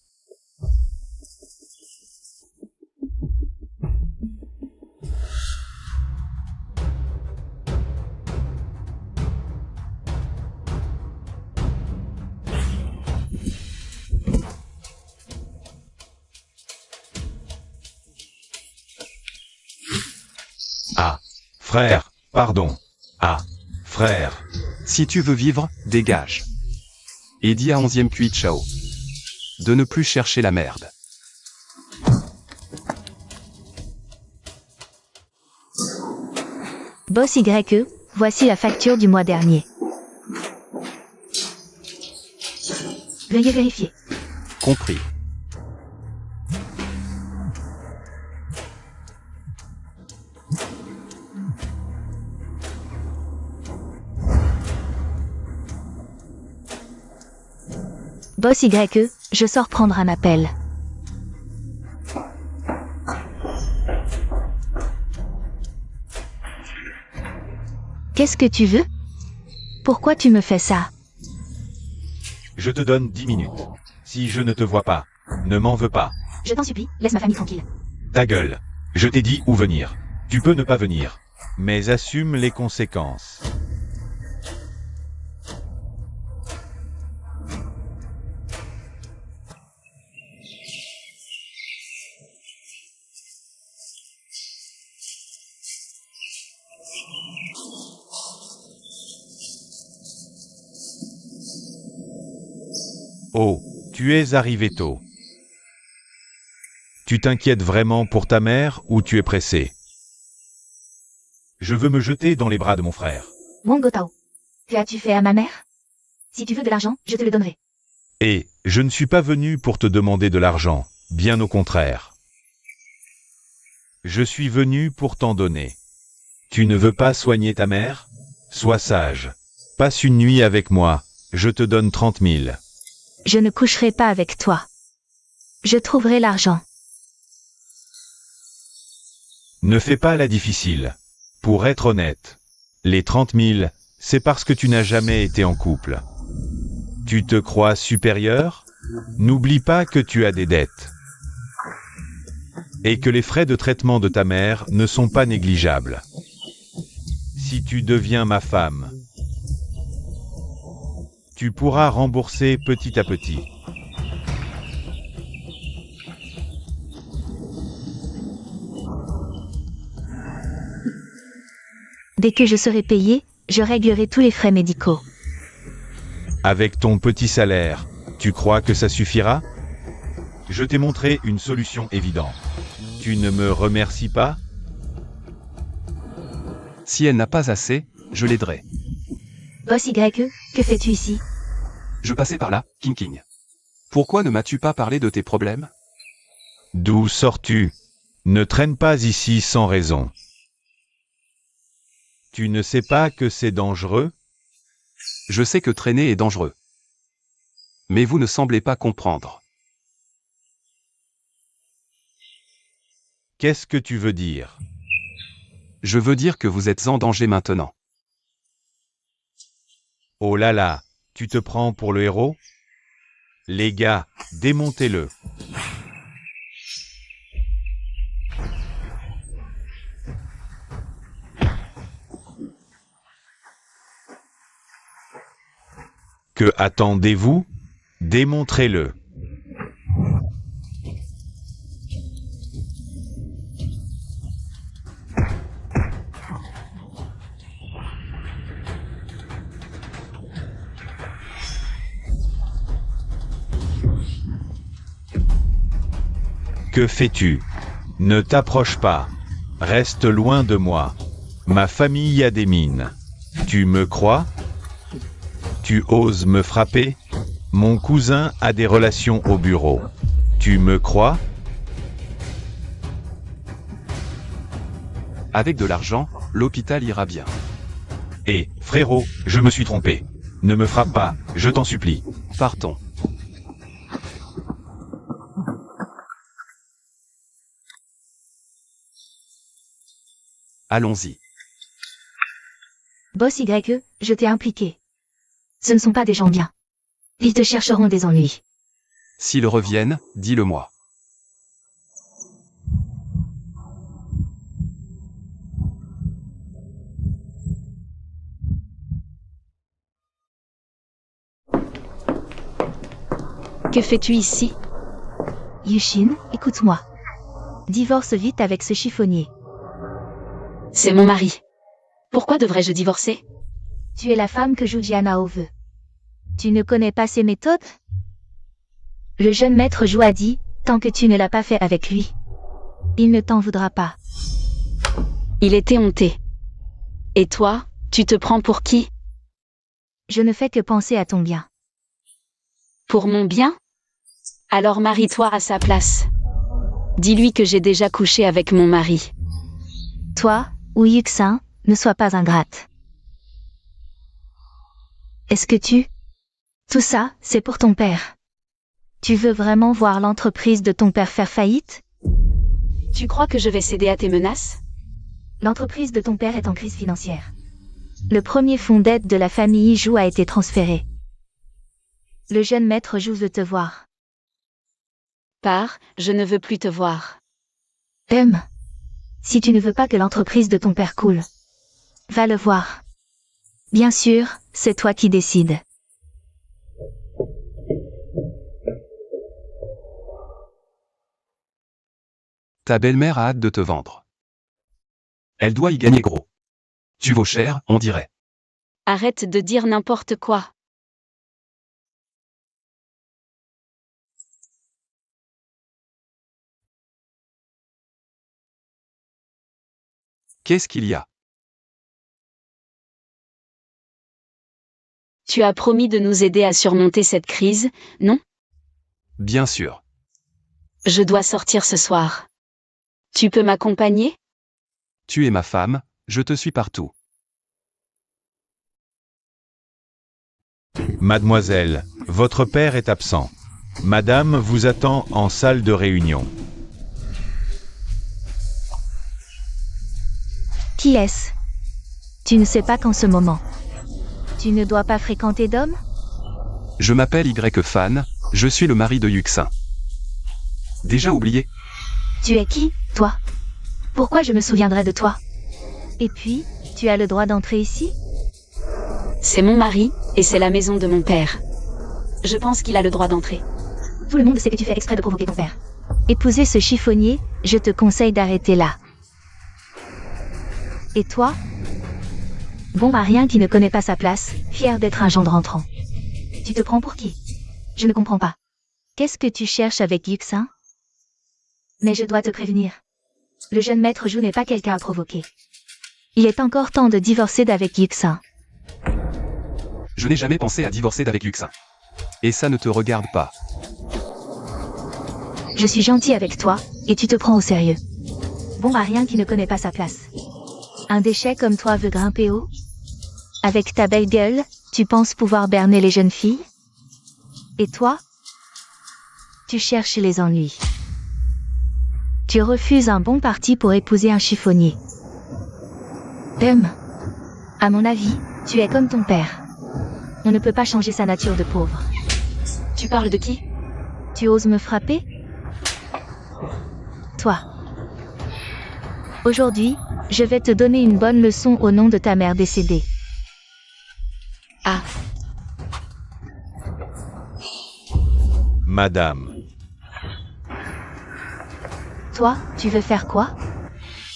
Ah, frère, pardon. Ah, frère. Si tu veux vivre, dégage. Et dis à 11e Kui Chao de ne plus chercher la merde. Boss YE, voici la facture du mois dernier. Veuillez vérifier. Compris. Boss YE, je sors prendre un appel. Qu'est-ce que tu veux? Pourquoi tu me fais ça? Je te donne 10 minutes. Si je ne te vois pas, ne m'en veux pas. Je t'en supplie, laisse ma famille tranquille. Ta gueule. Je t'ai dit où venir. Tu peux ne pas venir. Mais assume les conséquences. Oh, tu es arrivé tôt. Tu t'inquiètes vraiment pour ta mère ou tu es pressé? Je veux me jeter dans les bras de mon frère. Wang Gotao. Que as-tu fait à ma mère? Si tu veux de l'argent, je te le donnerai. Et, je ne suis pas venu pour te demander de l'argent, bien au contraire. Je suis venu pour t'en donner. Tu ne veux pas soigner ta mère? Sois sage. Passe une nuit avec moi, je te donne 30 000. Je ne coucherai pas avec toi. Je trouverai l'argent. Ne fais pas la difficile. Pour être honnête, les 30 000, c'est parce que tu n'as jamais été en couple. Tu te crois supérieur? N'oublie pas que tu as des dettes. Et que les frais de traitement de ta mère ne sont pas négligeables. Si tu deviens ma femme, tu pourras rembourser petit à petit. Dès que je serai payé, je réglerai tous les frais médicaux. Avec ton petit salaire, tu crois que ça suffira? Je t'ai montré une solution évidente. Tu ne me remercies pas? Si elle n'a pas assez, je l'aiderai. Boss YE, que fais-tu ici? Je passais par là, King King. Pourquoi ne m'as-tu pas parlé de tes problèmes? D'où sors-tu? Ne traîne pas ici sans raison. Tu ne sais pas que c'est dangereux? Je sais que traîner est dangereux. Mais vous ne semblez pas comprendre. Qu'est-ce que tu veux dire? Je veux dire que vous êtes en danger maintenant. Oh là là, tu te prends pour le héros? Les gars, démontez-le. Que attendez-vous? Démontrez-le. Que fais-tu? Ne t'approche pas. Reste loin de moi. Ma famille a des mines. Tu me crois? Tu oses me frapper? Mon cousin a des relations au bureau. Tu me crois? Avec de l'argent, l'hôpital ira bien. Eh, frérot, je me suis trompé. Ne me frappe pas, je t'en supplie. Partons. Allons-y. Boss YE, je t'ai impliqué. Ce ne sont pas des gens bien. Ils te chercheront des ennuis. S'ils reviennent, dis-le-moi. Que fais-tu ici? Yushin, écoute-moi. Divorce vite avec ce chiffonnier. C'est mon mari. Pourquoi devrais-je divorcer? Tu es la femme que Jujianao veut. Tu ne connais pas ses méthodes? Le jeune maître Zhou a dit, tant que tu ne l'as pas fait avec lui, il ne t'en voudra pas. Il était honté. Et toi, tu te prends pour qui? Je ne fais que penser à ton bien. Pour mon bien? Alors marie-toi à sa place. Dis-lui que j'ai déjà couché avec mon mari. Toi, ou Yuxin, ne sois pas ingrate. Est-ce que tu... Tout ça, c'est pour ton père. Tu veux vraiment voir l'entreprise de ton père faire faillite? Tu crois que je vais céder à tes menaces? L'entreprise de ton père est en crise financière. Le premier fonds d'aide de la famille Zhou a été transféré. Le jeune maître Zhou veut te voir. Pars, je ne veux plus te voir. Si tu ne veux pas que l'entreprise de ton père coule, va le voir. Bien sûr, c'est toi qui décides. Ta belle-mère a hâte de te vendre. Elle doit y gagner gros. Tu vaux cher, on dirait. Arrête de dire n'importe quoi. Qu'est-ce qu'il y a? Tu as promis de nous aider à surmonter cette crise, non? Bien sûr. Je dois sortir ce soir. Tu peux m'accompagner? Tu es ma femme, je te suis partout. Mademoiselle, votre père est absent. Madame vous attend en salle de réunion. Qui est-ce? Tu ne sais pas qu'en ce moment, tu ne dois pas fréquenter d'hommes? Je m'appelle Y-Fan, je suis le mari de Yuxin. Déjà oublié? Tu es qui, toi? Pourquoi je me souviendrais de toi? Et puis, tu as le droit d'entrer ici? C'est mon mari, et c'est la maison de mon père. Je pense qu'il a le droit d'entrer. Tout le monde sait que tu fais exprès de provoquer ton père. Épouser ce chiffonnier, je te conseille d'arrêter là. Et toi? Bon marien qui ne connaît pas sa place, fier d'être un gendre entrant. Tu te prends pour qui? Je ne comprends pas. Qu'est-ce que tu cherches avec Yuxin? Mais je dois te prévenir. Le jeune maître Zhu n'est pas quelqu'un à provoquer. Il est encore temps de divorcer d'avec Yuxin. Je n'ai jamais pensé à divorcer d'avec Yuxin. Et ça ne te regarde pas. Je suis gentil avec toi, et tu te prends au sérieux. Bon à rien qui ne connaît pas sa place. Un déchet comme toi veut grimper haut? Avec ta belle gueule, tu penses pouvoir berner les jeunes filles? Et toi? Tu cherches les ennuis. Tu refuses un bon parti pour épouser un chiffonnier. À mon avis, tu es comme ton père. On ne peut pas changer sa nature de pauvre. Tu parles de qui? Tu oses me frapper? Toi. Aujourd'hui, je vais te donner une bonne leçon au nom de ta mère décédée. Ah, Madame. Toi, tu veux faire quoi?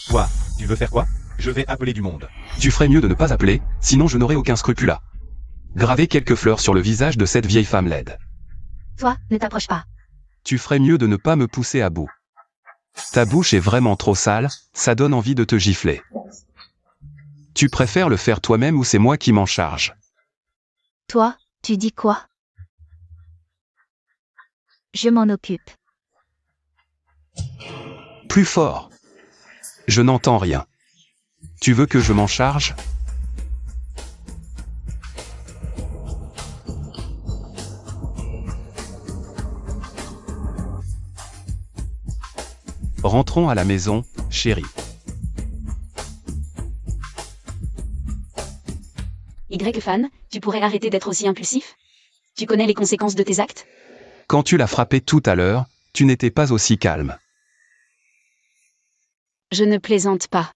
Toi, tu veux faire quoi? Je vais appeler du monde. Tu ferais mieux de ne pas appeler, sinon je n'aurai aucun scrupule. Graver quelques fleurs sur le visage de cette vieille femme laide. Toi, ne t'approche pas. Tu ferais mieux de ne pas me pousser à bout. Ta bouche est vraiment trop sale, ça donne envie de te gifler. Tu préfères le faire toi-même ou c'est moi qui m'en charge? Toi, tu dis quoi? Je m'en occupe. Plus fort. Je n'entends rien. Tu veux que je m'en charge? Rentrons à la maison, chérie. Y-Fan, tu pourrais arrêter d'être aussi impulsif? Tu connais les conséquences de tes actes? Quand tu l'as frappé tout à l'heure, tu n'étais pas aussi calme. Je ne plaisante pas.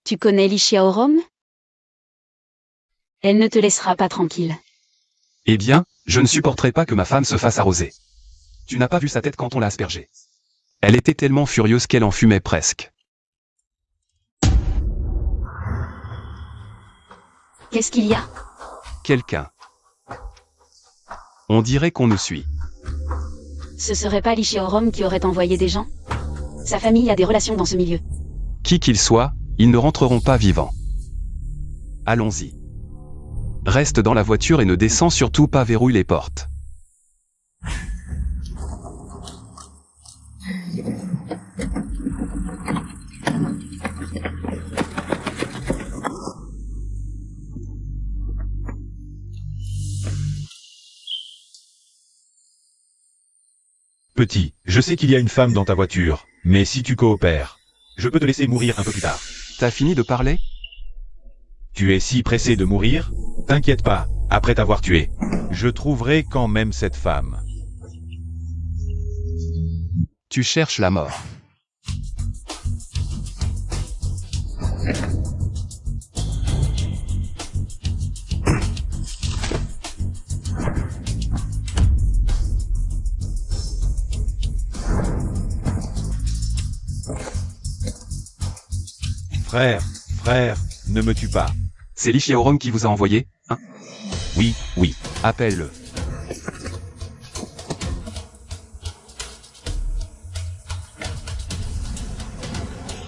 Tu connais Li Xiaorom? Elle ne te laissera pas tranquille. Eh bien, je ne supporterai pas que ma femme se fasse arroser. Tu n'as pas vu sa tête quand on l'a aspergée. Elle était tellement furieuse qu'elle en fumait presque. Qu'est-ce qu'il y a? Quelqu'un. On dirait qu'on nous suit. Ce serait pas Li Xiaorom qui aurait envoyé des gens? Sa famille a des relations dans ce milieu. Qui qu'ils soient, ils ne rentreront pas vivants. Allons-y. Reste dans la voiture et ne descends surtout pas, verrouille les portes. Petit, je sais qu'il y a une femme dans ta voiture, mais si tu coopères, je peux te laisser mourir un peu plus tard. T'as fini de parler? Tu es si pressé de mourir? T'inquiète pas, après t'avoir tué, je trouverai quand même cette femme. Tu cherches la mort. Frère, ne me tue pas. C'est Li Xiaorom qui vous a envoyé, hein? Oui. Appelle-le.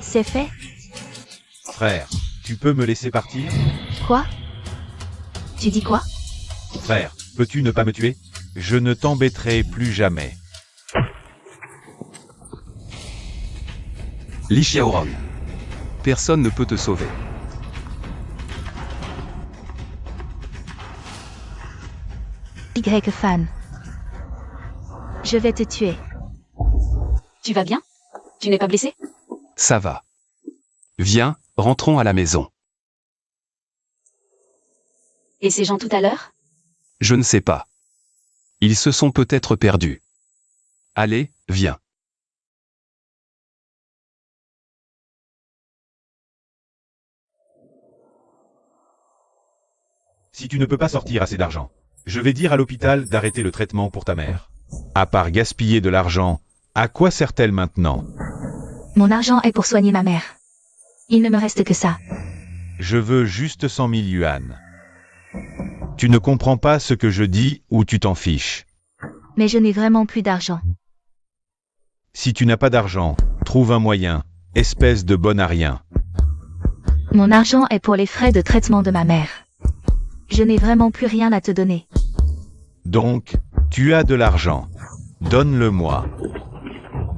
C'est fait? Frère, tu peux me laisser partir? Quoi? Tu dis quoi? Frère, peux-tu ne pas me tuer? Je ne t'embêterai plus jamais. Li Xiaorom. Personne ne peut te sauver. Y-Fan. Je vais te tuer. Tu vas bien? Tu n'es pas blessé? Ça va. Viens, rentrons à la maison. Et ces gens tout à l'heure? Je ne sais pas. Ils se sont peut-être perdus. Allez, viens. Si tu ne peux pas sortir assez d'argent, je vais dire à l'hôpital d'arrêter le traitement pour ta mère. À part gaspiller de l'argent, à quoi sert-elle maintenant? Mon argent est pour soigner ma mère. Il ne me reste que ça. Je veux juste 100 000 yuan. Tu ne comprends pas ce que je dis ou tu t'en fiches. Mais je n'ai vraiment plus d'argent. Si tu n'as pas d'argent, trouve un moyen, espèce de bon à rien. Mon argent est pour les frais de traitement de ma mère. Je n'ai vraiment plus rien à te donner. Donc, tu as de l'argent. Donne-le-moi.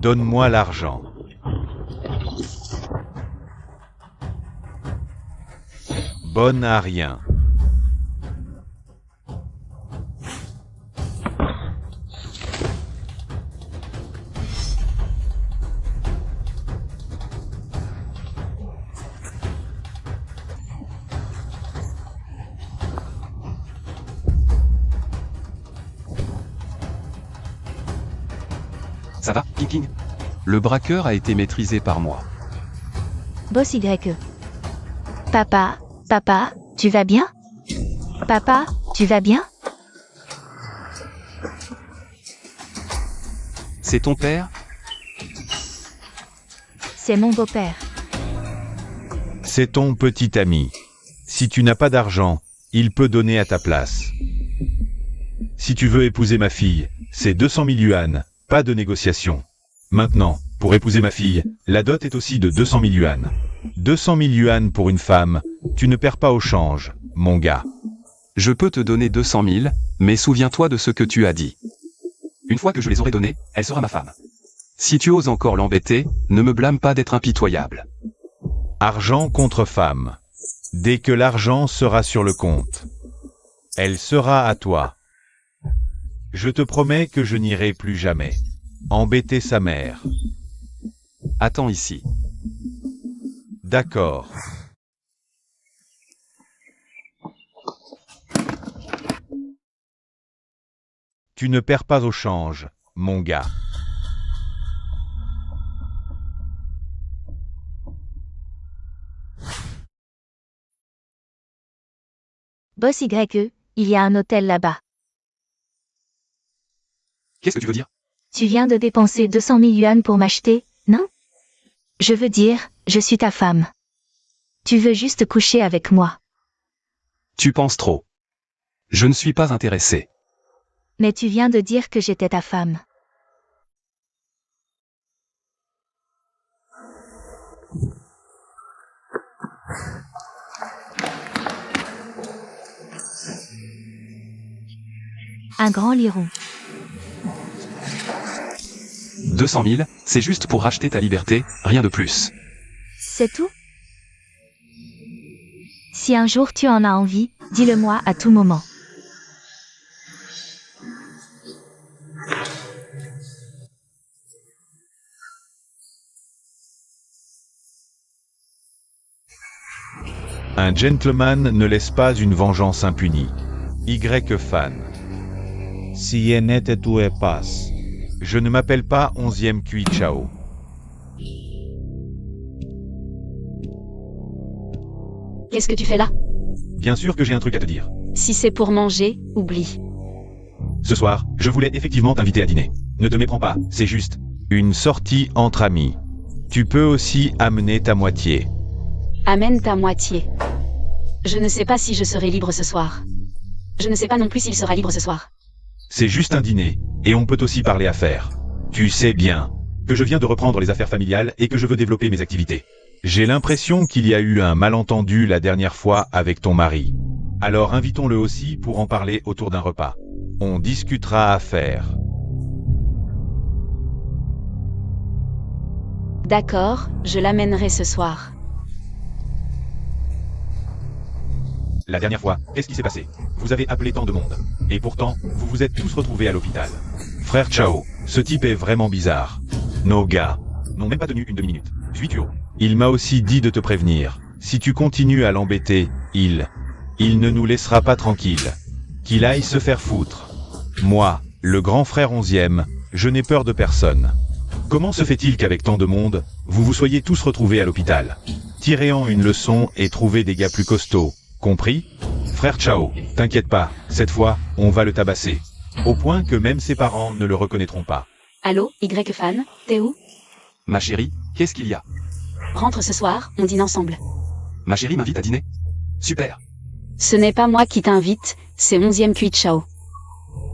Donne-moi l'argent. Bonne à rien. Ça va, King? Le braqueur a été maîtrisé par moi. Boss YE. Papa, papa, tu vas bien? Papa, tu vas bien? C'est ton père? C'est mon beau-père. C'est ton petit ami. Si tu n'as pas d'argent, il peut donner à ta place. Si tu veux épouser ma fille, c'est 200 000 yuan, pas de négociation. Maintenant, pour épouser ma fille, la dot est aussi de 200 000 yuan. 200 000 yuan pour une femme, tu ne perds pas au change, mon gars. Je peux te donner 200 000, mais souviens-toi de ce que tu as dit. Une fois que je les aurai donnés, elle sera ma femme. Si tu oses encore l'embêter, ne me blâme pas d'être impitoyable. Argent contre femme. Dès que l'argent sera sur le compte, elle sera à toi. Je te promets que je n'irai plus jamais embêter sa mère. Attends ici. D'accord. Tu ne perds pas au change, mon gars. Boss YE, il y a un hôtel là-bas. Qu'est-ce que tu veux dire? Tu viens de dépenser 200 000 yuan pour m'acheter, non? Je veux dire, je suis ta femme. Tu veux juste coucher avec moi. Tu penses trop. Je ne suis pas intéressé. Mais tu viens de dire que j'étais ta femme. Un grand liron. 200 000, c'est juste pour racheter ta liberté, rien de plus. C'est tout? Si un jour tu en as envie, dis-le-moi à tout moment. Un gentleman ne laisse pas une vengeance impunie. Y fan. Si n'était tu es pas. Je ne m'appelle pas 11e Kui Chao. Qu'est-ce que tu fais là? Bien sûr que j'ai un truc à te dire. Si c'est pour manger, oublie. Ce soir, je voulais effectivement t'inviter à dîner. Ne te méprends pas, c'est juste une sortie entre amis. Tu peux aussi amener ta moitié. Amène ta moitié. Je ne sais pas si je serai libre ce soir. Je ne sais pas non plus s'il sera libre ce soir. C'est juste un dîner, et on peut aussi parler affaires. Tu sais bien que je viens de reprendre les affaires familiales et que je veux développer mes activités. J'ai l'impression qu'il y a eu un malentendu la dernière fois avec ton mari. Alors invitons-le aussi pour en parler autour d'un repas. On discutera affaires. D'accord, je l'amènerai ce soir. La dernière fois, qu'est-ce qui s'est passé? Vous avez appelé tant de monde. Et pourtant, vous vous êtes tous retrouvés à l'hôpital. Frère Chao, ce type est vraiment bizarre. Nos gars n'ont même pas tenu une demi-minute. Suis-tu? Il m'a aussi dit de te prévenir. Si tu continues à l'embêter, il ne nous laissera pas tranquilles. Qu'il aille se faire foutre. Moi, le grand frère 11e, je n'ai peur de personne. Comment se fait-il qu'avec tant de monde, vous vous soyez tous retrouvés à l'hôpital? Tirez-en une leçon et trouvez des gars plus costauds. Compris? Frère Chao, t'inquiète pas, cette fois, on va le tabasser. Au point que même ses parents ne le reconnaîtront pas. Allô, Y fan, t'es où? Ma chérie, qu'est-ce qu'il y a? Rentre ce soir, on dîne ensemble. Ma chérie m'invite à dîner? Super. Ce n'est pas moi qui t'invite, c'est 11e Kui Chao.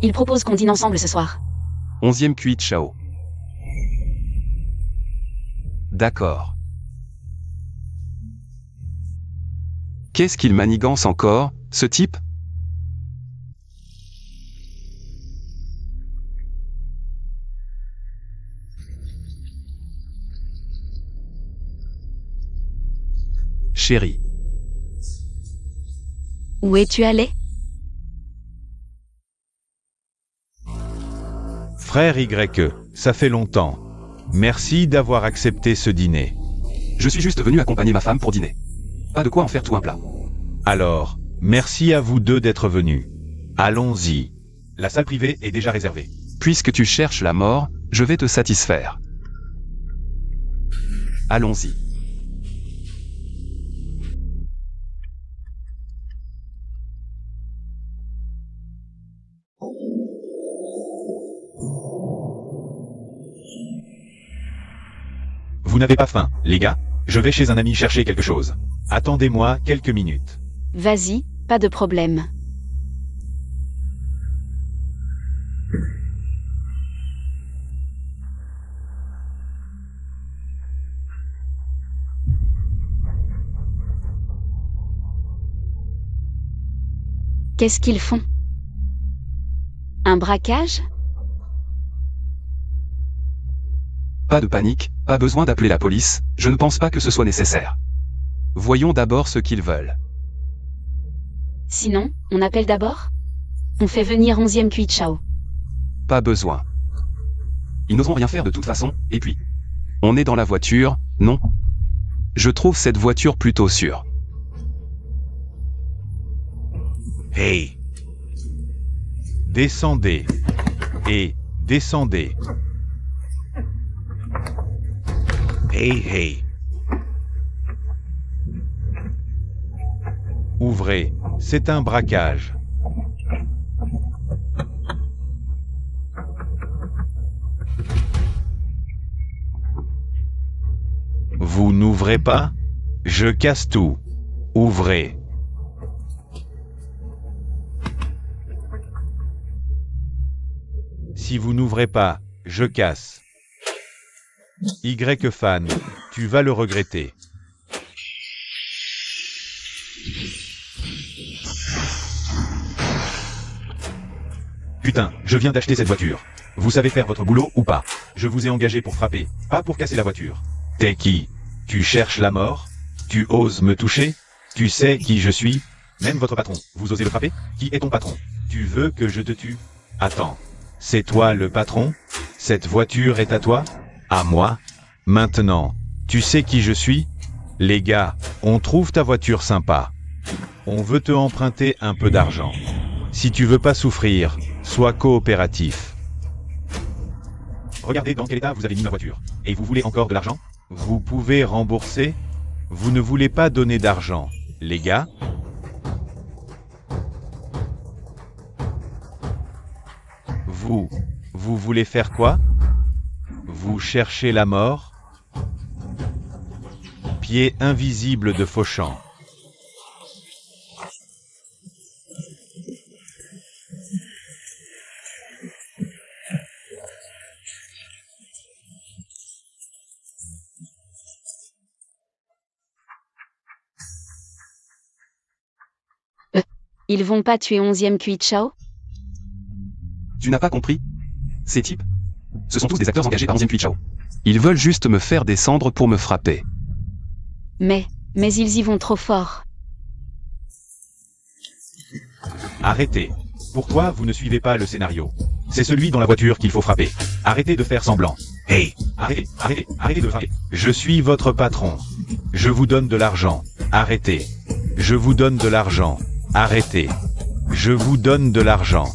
Il propose qu'on dîne ensemble ce soir. 11e Kui Chao. D'accord. Qu'est-ce qu'il manigance encore, ce type? Chérie. Où es-tu allé? Frère YE, ça fait longtemps. Merci d'avoir accepté ce dîner. Je suis juste venu accompagner ma femme pour dîner. Pas de quoi en faire tout un plat. Alors, merci à vous deux d'être venus. Allons-y. La salle privée est déjà réservée. Puisque tu cherches la mort, je vais te satisfaire. Allons-y. Vous n'avez pas faim, les gars? Je vais chez un ami chercher quelque chose. Attendez-moi quelques minutes. Vas-y, pas de problème. Qu'est-ce qu'ils font? Un braquage? Pas de panique, pas besoin d'appeler la police, je ne pense pas que ce soit nécessaire. Voyons d'abord ce qu'ils veulent. Sinon, on appelle d'abord? On fait venir 11e Kui Chao. Pas besoin. Ils n'oseront rien faire de toute façon, et puis... On est dans la voiture, non? Je trouve cette voiture plutôt sûre. Hey! Descendez. Et descendez. Hey, hey. Ouvrez, c'est un braquage. Vous n'ouvrez pas? Je casse tout. Ouvrez. Si vous n'ouvrez pas, je casse. Y-Fan, tu vas le regretter. Putain, je viens d'acheter cette voiture. Vous savez faire votre boulot ou pas? Je vous ai engagé pour frapper, pas pour casser la voiture. T'es qui? Tu cherches la mort? Tu oses me toucher? Tu sais qui je suis? Même votre patron, vous osez le frapper? Qui est ton patron? Tu veux que je te tue? Attends, c'est toi le patron? Cette voiture est à toi? À moi? Maintenant, tu sais qui je suis? Les gars, on trouve ta voiture sympa. On veut te emprunter un peu d'argent. Si tu veux pas souffrir, sois coopératif. Regardez dans quel état vous avez mis ma voiture. Et vous voulez encore de l'argent? Vous pouvez rembourser? Vous ne voulez pas donner d'argent, les gars? Vous voulez faire quoi? Vous cherchez la mort? Pied invisible de Fauchamp. Ils vont pas tuer 11e Kui Chao? Tu n'as pas compris? Ces types, ce sont tous des acteurs engagés par 11e Kui Chao. Ils veulent juste me faire descendre pour me frapper. Mais ils y vont trop fort. Arrêtez. Pourquoi vous ne suivez pas le scénario? C'est celui dans la voiture qu'il faut frapper. Arrêtez de faire semblant. Hey, arrêtez de frapper. Je suis votre patron. Je vous donne de l'argent. Arrêtez. Je vous donne de l'argent. Arrêtez. Je vous donne de l'argent.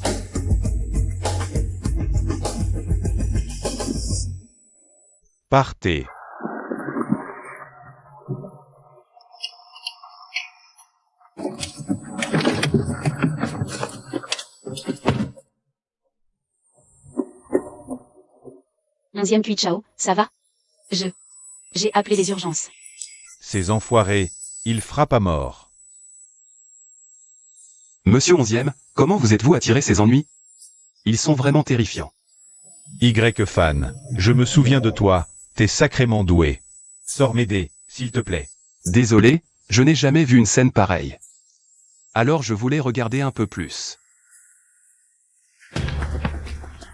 Partez. Onzième Kui Chao, ça va? J'ai appelé les urgences. Ces enfoirés, ils frappent à mort. Monsieur 11e, comment vous êtes-vous attiré ces ennuis? Ils sont vraiment terrifiants. Y-Fan, je me souviens de toi, t'es sacrément doué. Sors m'aider, s'il te plaît. Désolé, je n'ai jamais vu une scène pareille. Alors je voulais regarder un peu plus.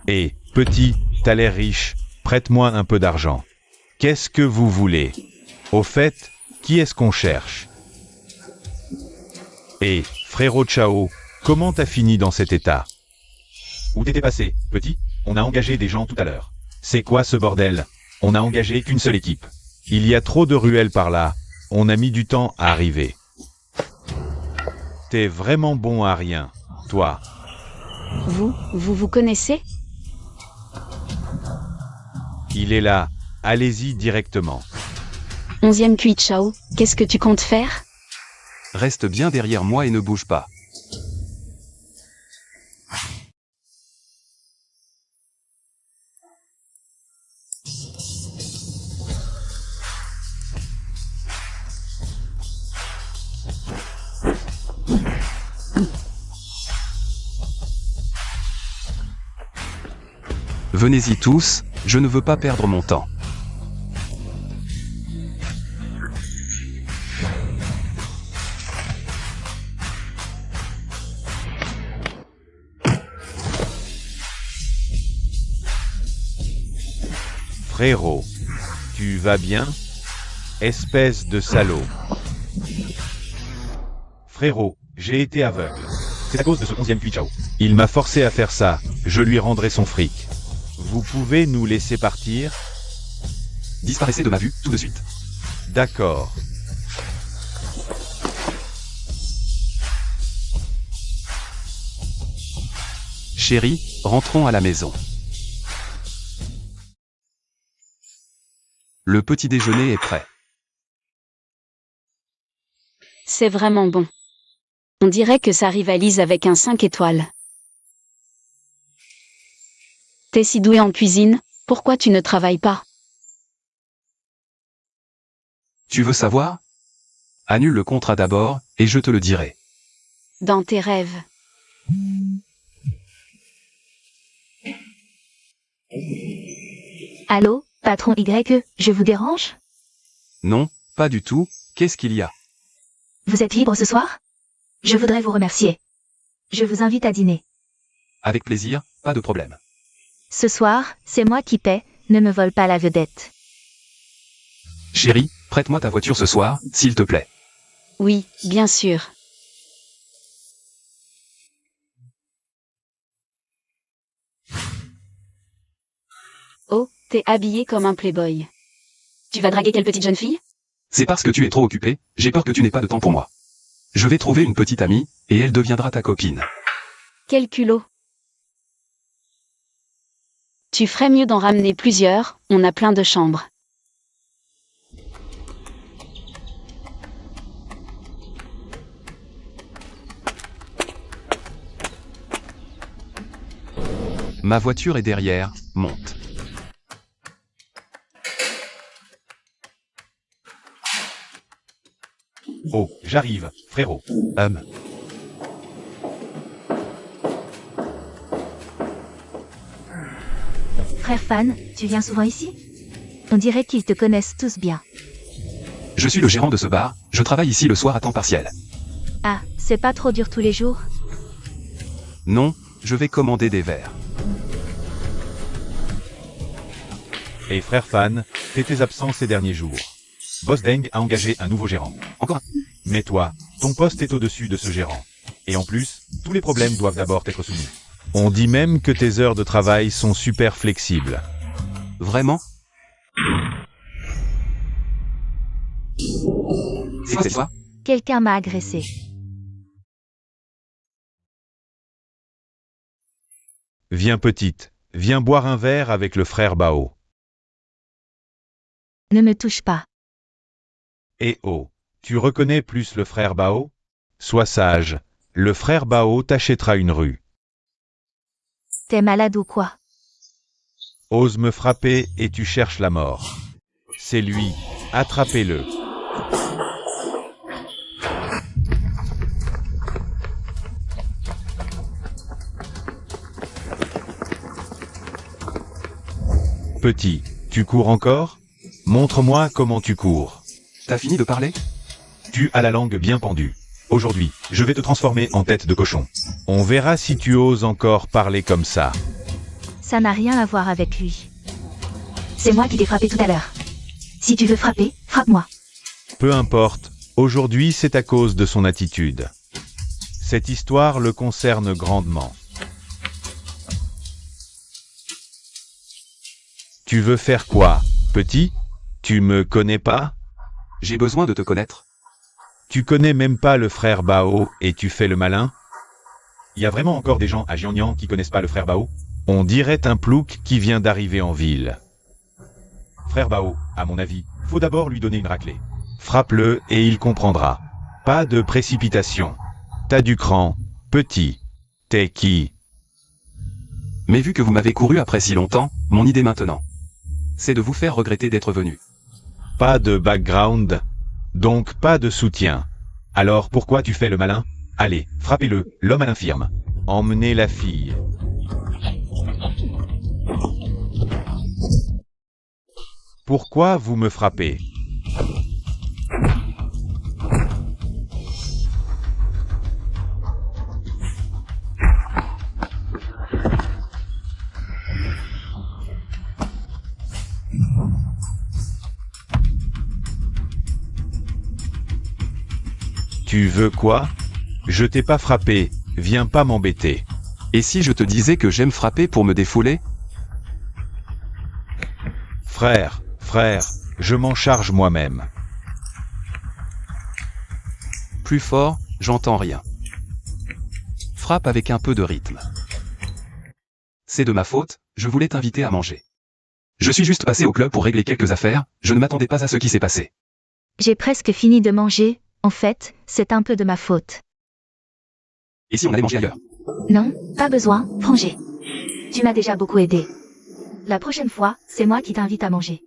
Et, petit, t'as l'air riche, prête-moi un peu d'argent. Qu'est-ce que vous voulez? Au fait, qui est-ce qu'on cherche? Et, frérot Chao, comment t'as fini dans cet état? Où t'étais passé, petit? On a engagé des gens tout à l'heure. C'est quoi ce bordel? On a engagé qu'une seule équipe. Il y a trop de ruelles par là. On a mis du temps à arriver. T'es vraiment bon à rien, toi. Vous connaissez? Il est là. Allez-y directement. 11e Kui Chao, qu'est-ce que tu comptes faire? Reste bien derrière moi et ne bouge pas. Venez-y tous, je ne veux pas perdre mon temps. Frérot, tu vas bien? Espèce de salaud. Frérot, j'ai été aveugle. C'est à cause de ce 11e Kui Chao. Il m'a forcé à faire ça, je lui rendrai son fric. Vous pouvez nous laisser partir? Disparaissez de ma vue, tout de suite. D'accord. Chérie, rentrons à la maison. Le petit déjeuner est prêt. C'est vraiment bon. On dirait que ça rivalise avec un 5 étoiles. T'es si doué en cuisine, pourquoi tu ne travailles pas? Tu veux savoir? Annule le contrat d'abord, et je te le dirai. Dans tes rêves. Allô, patron Y, je vous dérange? Non, pas du tout, qu'est-ce qu'il y a? Vous êtes libre ce soir? Je voudrais vous remercier. Je vous invite à dîner. Avec plaisir, pas de problème. Ce soir, c'est moi qui paie, ne me vole pas la vedette. Chérie, prête-moi ta voiture ce soir, s'il te plaît. Oui, bien sûr. Oh, t'es habillé comme un playboy. Tu vas draguer quelle petite jeune fille? C'est parce que tu es trop occupé, j'ai peur que tu n'aies pas de temps pour moi. Je vais trouver une petite amie, et elle deviendra ta copine. Quel culot. Tu ferais mieux d'en ramener plusieurs, on a plein de chambres. Ma voiture est derrière, monte. Oh, j'arrive, frérot. Frère Fan, tu viens souvent ici? On dirait qu'ils te connaissent tous bien. Je suis le gérant de ce bar, je travaille ici le soir à temps partiel. Ah, c'est pas trop dur tous les jours? Non, je vais commander des verres. Et frère Fan, t'étais absent ces derniers jours. Boss Deng a engagé un nouveau gérant. Encore un. Mais toi, ton poste est au-dessus de ce gérant. Et en plus, tous les problèmes doivent d'abord être soumis. On dit même que tes heures de travail sont super flexibles. Vraiment? C'est quoi cette fois? Quelqu'un m'a agressé. Viens petite, viens boire un verre avec le frère Bao. Ne me touche pas. Eh oh, tu reconnais plus le frère Bao? Sois sage, le frère Bao t'achètera une rue. T'es malade ou quoi? Ose me frapper et tu cherches la mort. C'est lui, attrapez-le. Petit, tu cours encore? Montre-moi comment tu cours. T'as fini de parler? Tu as la langue bien pendue. Aujourd'hui, je vais te transformer en tête de cochon. On verra si tu oses encore parler comme ça. Ça n'a rien à voir avec lui. C'est moi qui t'ai frappé tout à l'heure. Si tu veux frapper, frappe-moi. Peu importe, aujourd'hui c'est à cause de son attitude. Cette histoire le concerne grandement. Tu veux faire quoi, petit? Tu me connais pas? J'ai besoin de te connaître. Tu connais même pas le frère Bao et tu fais le malin? Y a vraiment encore des gens à Jiangnan qui connaissent pas le frère Bao? On dirait un plouc qui vient d'arriver en ville. Frère Bao, à mon avis, faut d'abord lui donner une raclée. Frappe-le et il comprendra. Pas de précipitation. T'as du cran, petit. T'es qui? Mais vu que vous m'avez couru après si longtemps, mon idée maintenant, c'est de vous faire regretter d'être venu. Pas de background, donc pas de soutien. Alors pourquoi tu fais le malin? Allez, frappez-le, l'homme à l'infirme. Emmenez la fille. Pourquoi vous me frappez? Tu veux quoi? Je t'ai pas frappé, viens pas m'embêter. Et si je te disais que j'aime frapper pour me défouler? Frère, je m'en charge moi-même. Plus fort, j'entends rien. Frappe avec un peu de rythme. C'est de ma faute, je voulais t'inviter à manger. Je suis juste passé au club pour régler quelques affaires, je ne m'attendais pas à ce qui s'est passé. J'ai presque fini de manger, en fait, c'est un peu de ma faute. Et si on allait manger ailleurs? Non, pas besoin, Frangé. Tu m'as déjà beaucoup aidé. La prochaine fois, c'est moi qui t'invite à manger.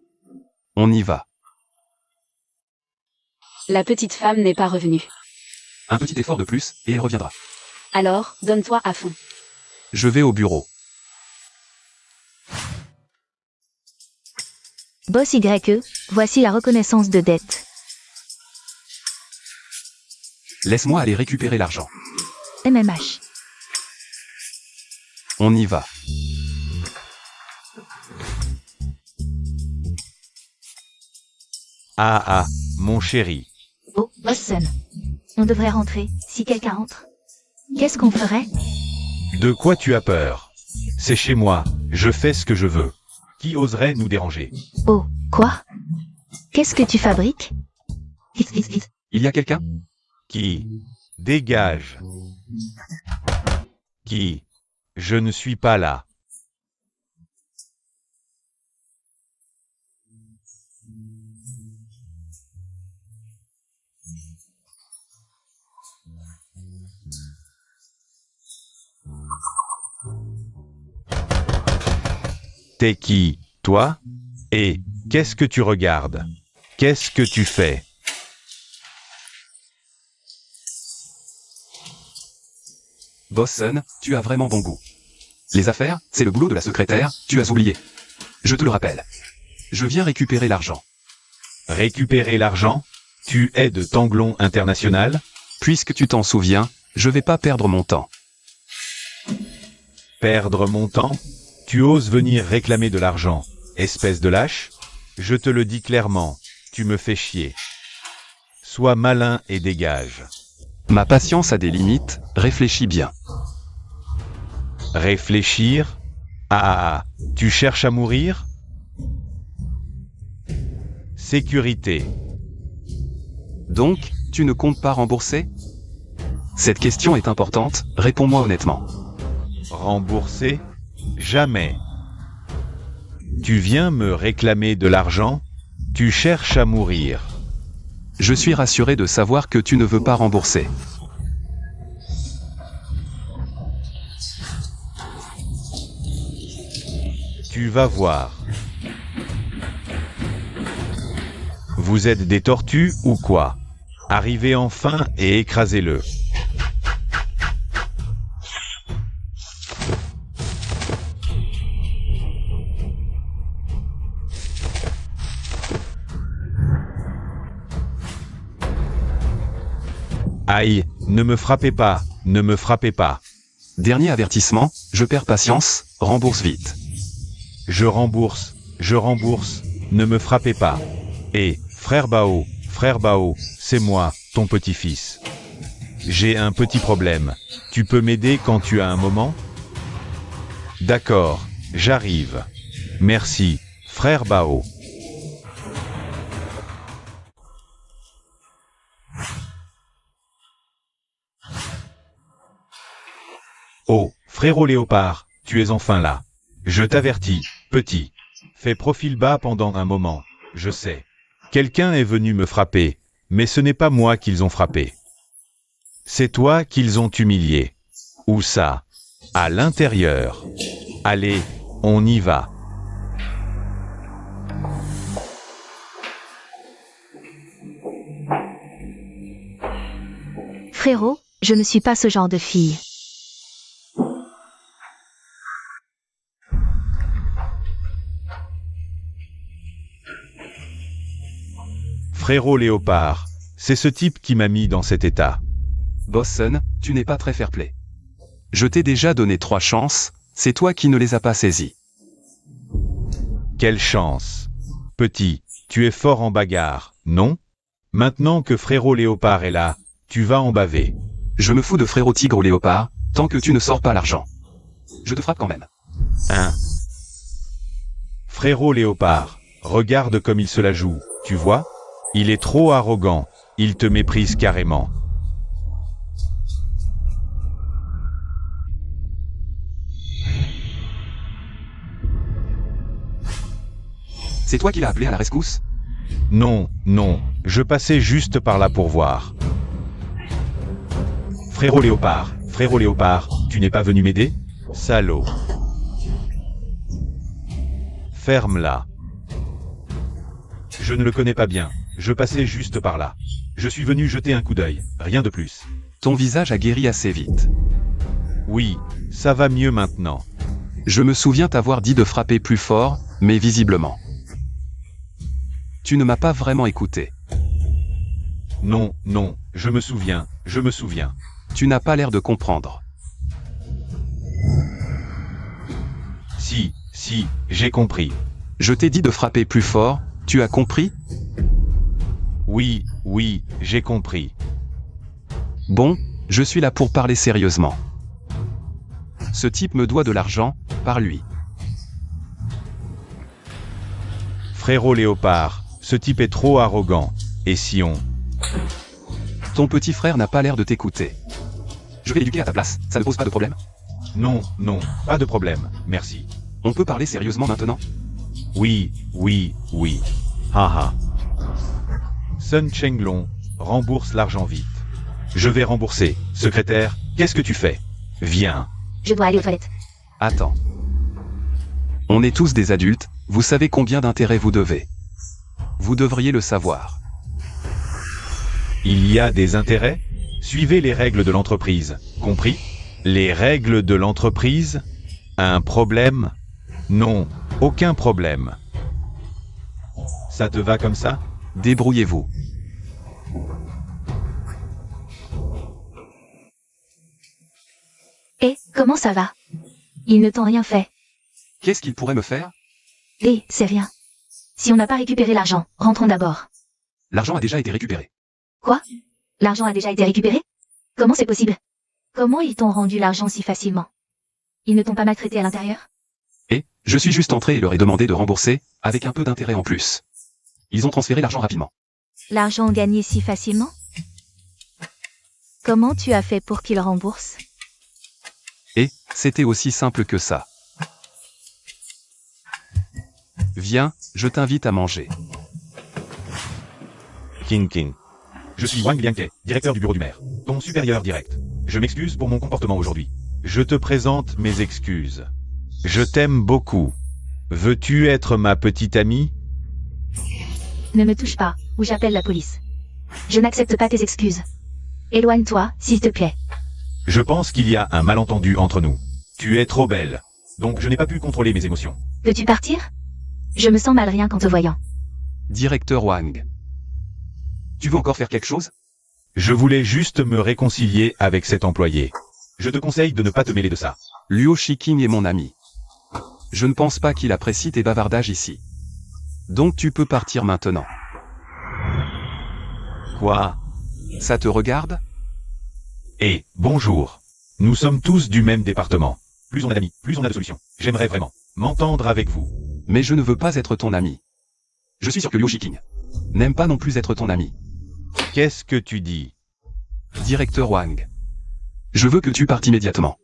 On y va. La petite femme n'est pas revenue. Un petit effort de plus, et elle reviendra. Alors, donne-toi à fond. Je vais au bureau. Boss YE, voici la reconnaissance de dette. Laisse-moi aller récupérer l'argent. MMH. On y va. Ah, mon chéri. Oh, Boston. On devrait rentrer, si quelqu'un entre. Qu'est-ce qu'on ferait? De quoi tu as peur? C'est chez moi, je fais ce que je veux. Qui oserait nous déranger? Oh, quoi? Qu'est-ce que tu fabriques? Vite, vite, vite. Il y a quelqu'un? Qui? Dégage. Qui? Je ne suis pas là. T'es qui, toi? Et qu'est-ce que tu regardes? Qu'est-ce que tu fais? Bosson, tu as vraiment bon goût. Les affaires, c'est le boulot de la secrétaire, tu as oublié. Je te le rappelle. Je viens récupérer l'argent. Récupérer l'argent? Tu es de Tanglon International? Puisque tu t'en souviens, je vais pas perdre mon temps. Perdre mon temps? Tu oses venir réclamer de l'argent, espèce de lâche? Je te le dis clairement, tu me fais chier. Sois malin et dégage. Ma patience a des limites, réfléchis bien. Réfléchir? Ah, tu cherches à mourir? Sécurité. Donc, tu ne comptes pas rembourser? Cette question est importante, réponds-moi honnêtement. Rembourser? Jamais. Tu viens me réclamer de l'argent? Tu cherches à mourir. Je suis rassuré de savoir que tu ne veux pas rembourser. Tu vas voir. Vous êtes des tortues ou quoi? Arrivez enfin et écrasez-le. Aïe, ne me frappez pas, ne me frappez pas. Dernier avertissement, je perds patience, rembourse vite. Je rembourse, ne me frappez pas. Et, frère Bao, c'est moi, ton petit-fils. J'ai un petit problème. Tu peux m'aider quand tu as un moment? D'accord, j'arrive. Merci, frère Bao. Oh, frérot léopard, tu es enfin là. Je t'avertis, petit. Fais profil bas pendant un moment, je sais. Quelqu'un est venu me frapper, mais ce n'est pas moi qu'ils ont frappé. C'est toi qu'ils ont humilié. Où ça? À l'intérieur. Allez, on y va. Frérot, je ne suis pas ce genre de fille. Frérot léopard, c'est ce type qui m'a mis dans cet état. Bosson, tu n'es pas très fair-play. Je t'ai déjà donné 3 chances, c'est toi qui ne les as pas saisies. Quelle chance. Petit, tu es fort en bagarre, non? Maintenant que frérot léopard est là, tu vas en baver. Je me fous de frérot tigre ou léopard, tant que tu ne sors pas l'argent. Je te frappe quand même. Hein? Frérot léopard, regarde comme il se la joue, tu vois? Il est trop arrogant, il te méprise carrément. C'est toi qui l'as appelé à la rescousse? Non, je passais juste par là pour voir. Frérot léopard, tu n'es pas venu m'aider? Salaud. Ferme-la. Je ne le connais pas bien, je passais juste par là. Je suis venu jeter un coup d'œil, rien de plus. Ton visage a guéri assez vite. Oui, ça va mieux maintenant. Je me souviens t'avoir dit de frapper plus fort, mais visiblement. Tu ne m'as pas vraiment écouté. Non, je me souviens. Tu n'as pas l'air de comprendre. Si, j'ai compris. Je t'ai dit de frapper plus fort, tu as compris? Oui, j'ai compris. Bon, je suis là pour parler sérieusement. Ce type me doit de l'argent, par lui. Frérot léopard, ce type est trop arrogant. Et si on... Ton petit frère n'a pas l'air de t'écouter. Je vais l'éduquer à ta place, ça ne pose pas de problème? Non, pas de problème, merci. On peut parler sérieusement maintenant? Oui. Haha. Sun Chenglong, rembourse l'argent vite. Je vais rembourser. Secrétaire, qu'est-ce que tu fais? Viens. Je dois aller aux toilettes. Attends. On est tous des adultes, vous savez combien d'intérêts vous devez. Vous devriez le savoir. Il y a des intérêts? Suivez les règles de l'entreprise, compris? Les règles de l'entreprise? Un problème? Non, aucun problème. Ça te va comme ça? Débrouillez-vous. Et, comment ça va? Ils ne t'ont rien fait. Qu'est-ce qu'il pourrait me faire? C'est rien. Si on n'a pas récupéré l'argent, rentrons d'abord. L'argent a déjà été récupéré. Quoi? L'argent a déjà été récupéré? Comment c'est possible? Comment ils t'ont rendu l'argent si facilement? Ils ne t'ont pas maltraité à l'intérieur? Et, je suis juste entré et leur ai demandé de rembourser, avec un peu d'intérêt en plus. Ils ont transféré l'argent rapidement. L'argent gagné si facilement? Comment tu as fait pour qu'ils remboursent? Et, c'était aussi simple que ça. Viens, je t'invite à manger. King. Je suis Wang Liangke, directeur du bureau du maire. Ton supérieur direct. Je m'excuse pour mon comportement aujourd'hui. Je te présente mes excuses. Je t'aime beaucoup. Veux-tu être ma petite amie? Ne me touche pas, ou j'appelle la police. Je n'accepte pas tes excuses. Éloigne-toi, s'il te plaît. Je pense qu'il y a un malentendu entre nous. Tu es trop belle. Donc je n'ai pas pu contrôler mes émotions. Peux-tu partir? Je me sens mal rien qu'en te voyant. Directeur Wang. Tu veux encore faire quelque chose? Je voulais juste me réconcilier avec cet employé. Je te conseille de ne pas te mêler de ça. Luo Shiking est mon ami. Je ne pense pas qu'il apprécie tes bavardages ici. Donc tu peux partir maintenant. Quoi? Ça te regarde? Eh, bonjour. Nous sommes tous du même département. Plus on a d'amis, plus on a de solutions. J'aimerais vraiment m'entendre avec vous. Mais je ne veux pas être ton ami. Je suis sûr que Luo Shiking n'aime pas non plus être ton ami. Qu'est-ce que tu dis? Directeur Wang. Je veux que tu partes immédiatement.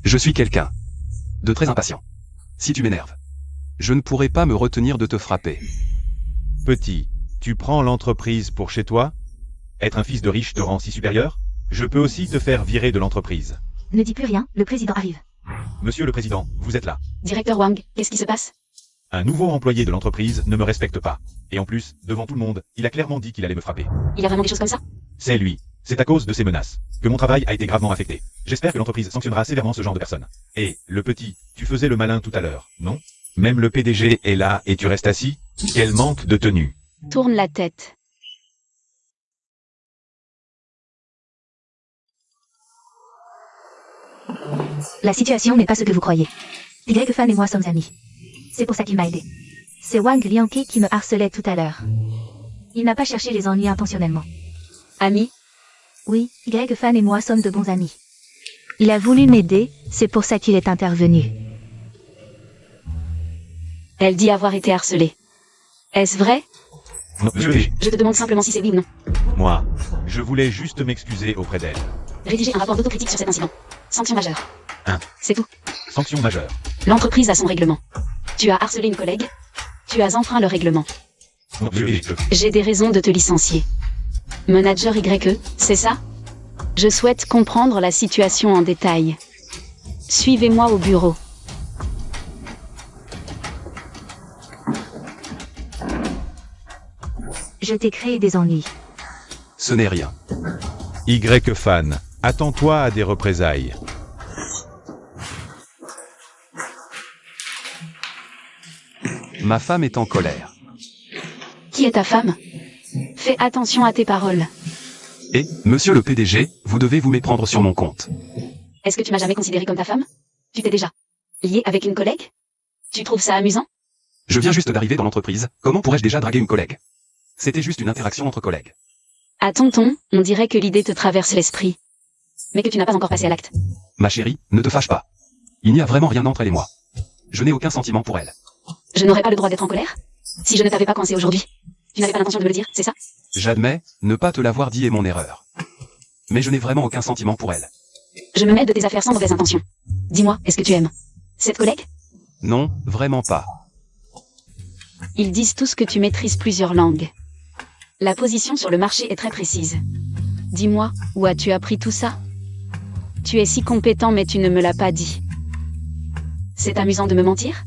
Je suis quelqu'un de très impatient. Si tu m'énerves, je ne pourrai pas me retenir de te frapper. Petit, tu prends l'entreprise pour chez toi? Être un fils de riche te rend si supérieur? Je peux aussi te faire virer de l'entreprise. Ne dis plus rien, le président arrive. Monsieur le Président, vous êtes là. Directeur Wang, qu'est-ce qui se passe? Un nouveau employé de l'entreprise ne me respecte pas. Et en plus, devant tout le monde, il a clairement dit qu'il allait me frapper. Il y a vraiment des choses comme ça? C'est lui. C'est à cause de ces menaces que mon travail a été gravement affecté. J'espère que l'entreprise sanctionnera sévèrement ce genre de personnes. Et, le petit, tu faisais le malin tout à l'heure, non? Même le PDG est là et tu restes assis? Quel manque de tenue. Tourne la tête. La situation n'est pas ce que vous croyez. Y-Fan et moi sommes amis. C'est pour ça qu'il m'a aidé. C'est Wang Liangke qui me harcelait tout à l'heure. Il n'a pas cherché les ennuis intentionnellement. Ami? Oui, Y-Fan et moi sommes de bons amis. Il a voulu m'aider, c'est pour ça qu'il est intervenu. Elle dit avoir été harcelée. Est-ce vrai? Non, monsieur le PDG. Je te demande simplement si c'est oui ou non. Moi, je voulais juste m'excuser auprès d'elle. Rédiger un rapport d'autocritique sur cet incident. Sanction majeure. C'est tout. Sanction majeure. L'entreprise a son règlement. Tu as harcelé une collègue. Tu as enfreint le règlement. Non, monsieur le PDG. J'ai des raisons de te licencier. Manager YE, c'est ça? Je souhaite comprendre la situation en détail. Suivez-moi au bureau. Je t'ai créé des ennuis. Ce n'est rien. Y-Fan, attends-toi à des représailles. Ma femme est en colère. Qui est ta femme? Fais attention à tes paroles. Et, monsieur le PDG, vous devez vous méprendre sur mon compte. Est-ce que tu m'as jamais considéré comme ta femme? Tu t'es déjà lié avec une collègue? Tu trouves ça amusant? Je viens juste d'arriver dans l'entreprise, comment pourrais-je déjà draguer une collègue? C'était juste une interaction entre collègues. À ton ton, on dirait que l'idée te traverse l'esprit. Mais que tu n'as pas encore passé à l'acte. Ma chérie, ne te fâche pas. Il n'y a vraiment rien entre elle et moi. Je n'ai aucun sentiment pour elle. Je n'aurais pas le droit d'être en colère? Si je ne t'avais pas coincé aujourd'hui, tu n'avais pas l'intention de me le dire, c'est ça? J'admets, ne pas te l'avoir dit est mon erreur. Mais je n'ai vraiment aucun sentiment pour elle. Je me mêle de tes affaires sans mauvaise intention. Dis-moi, est-ce que tu aimes cette collègue? Non, vraiment pas. Ils disent tous que tu maîtrises plusieurs langues. La position sur le marché est très précise. Dis-moi, où as-tu appris tout ça? Tu es si compétent mais tu ne me l'as pas dit. C'est amusant de me mentir?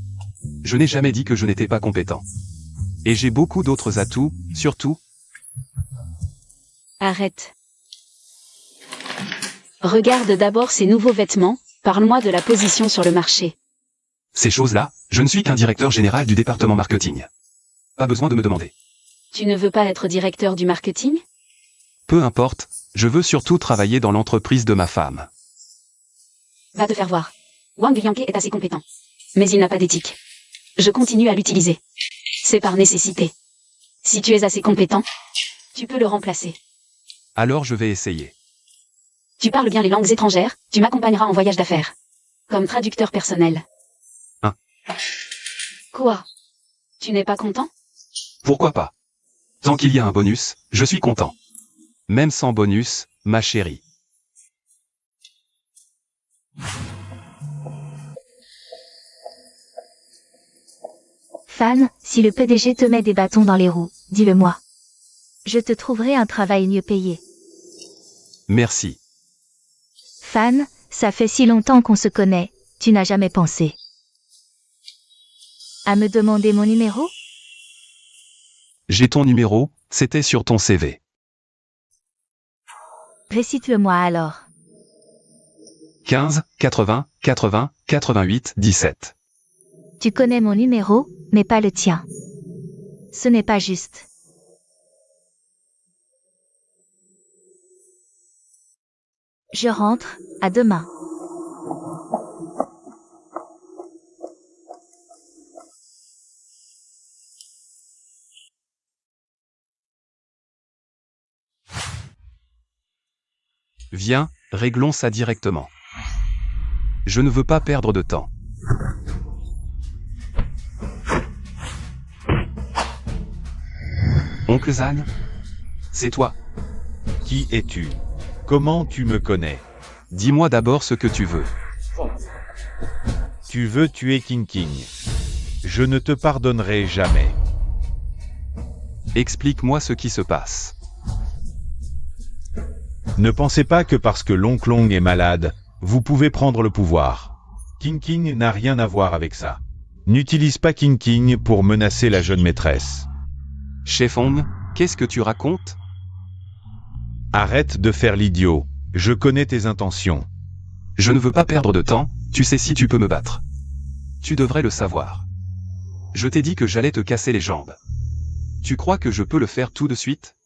Je n'ai jamais dit que je n'étais pas compétent. Et j'ai beaucoup d'autres atouts, surtout... Arrête. Regarde d'abord ces nouveaux vêtements, parle-moi de la position sur le marché. Ces choses-là, je ne suis qu'un directeur général du département marketing. Pas besoin de me demander. Tu ne veux pas être directeur du marketing? Peu importe, je veux surtout travailler dans l'entreprise de ma femme. Va te faire voir. Wang Liangke est assez compétent. Mais il n'a pas d'éthique. Je continue à l'utiliser. C'est par nécessité. Si tu es assez compétent, tu peux le remplacer. Alors je vais essayer. Tu parles bien les langues étrangères, tu m'accompagneras en voyage d'affaires. Comme traducteur personnel. Hein? Quoi? Tu n'es pas content? Pourquoi pas? Tant qu'il y a un bonus, je suis content. Même sans bonus, ma chérie. Fan, si le PDG te met des bâtons dans les roues, dis-le-moi. Je te trouverai un travail mieux payé. Merci. Fan, ça fait si longtemps qu'on se connaît, tu n'as jamais pensé à me demander mon numéro? J'ai ton numéro, c'était sur ton CV. Récite-le-moi alors. 15, 80, 80, 88, 17. Tu connais mon numéro, mais pas le tien. Ce n'est pas juste. Je rentre, à demain. Viens, réglons ça directement. Je ne veux pas perdre de temps. Oncle Zan? C'est toi. Qui es-tu? Comment tu me connais? Dis-moi d'abord ce que tu veux. Tu veux tuer King King. Je ne te pardonnerai jamais. Explique-moi ce qui se passe. Ne pensez pas que parce que l'oncle Long est malade, vous pouvez prendre le pouvoir. King King n'a rien à voir avec ça. N'utilise pas King King pour menacer la jeune maîtresse. Chef Ong, qu'est-ce que tu racontes? Arrête de faire l'idiot. Je connais tes intentions. Je ne veux pas perdre de temps, tu sais si tu peux me battre. Tu devrais le savoir. Je t'ai dit que j'allais te casser les jambes. Tu crois que je peux le faire tout de suite?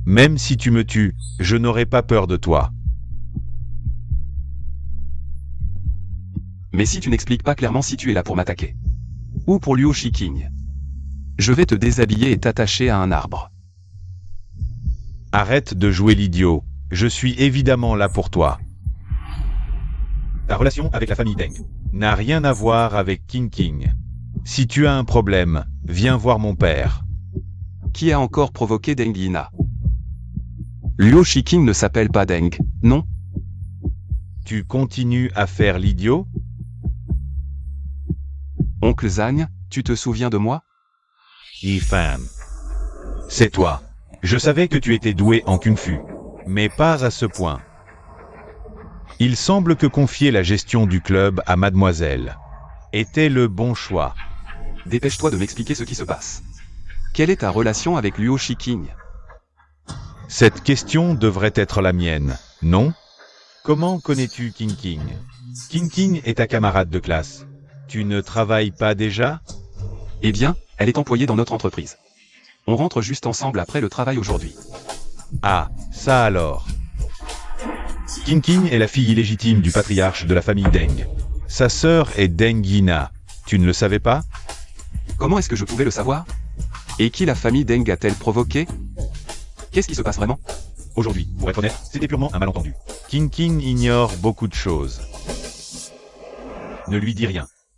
Même si tu me tues, je n'aurai pas peur de toi. Mais si tu n'expliques pas clairement si tu es là pour m'attaquer. Ou pour Liu Shiking. Je vais te déshabiller et t'attacher à un arbre. Arrête de jouer l'idiot. Je suis évidemment là pour toi. Ta relation avec la famille Deng n'a rien à voir avec King King. Si tu as un problème, viens voir mon père. Qui a encore provoqué Deng Yina? Liu Shiking ne s'appelle pas Deng, non? Tu continues à faire l'idiot? Oncle Zan, tu te souviens de moi? Yifan. C'est toi. Je savais que tu étais doué en Kung Fu. Mais pas à ce point. Il semble que confier la gestion du club à mademoiselle était le bon choix. Dépêche-toi de m'expliquer ce qui se passe. Quelle est ta relation avec Liu Shiking? Cette question devrait être la mienne, non? Comment connais-tu King King? King King est ta camarade de classe. Tu ne travailles pas déjà? Eh bien, elle est employée dans notre entreprise. On rentre juste ensemble après le travail aujourd'hui. Ah, ça alors. King King est la fille illégitime du patriarche de la famille Deng. Sa sœur est Deng Yina. Tu ne le savais pas? Comment est-ce que je pouvais le savoir? Et qui la famille Deng a-t-elle provoqué? Qu'est-ce qui se passe vraiment? Aujourd'hui, pour être honnête, c'était purement un malentendu. King King ignore beaucoup de choses. Ne lui dis rien.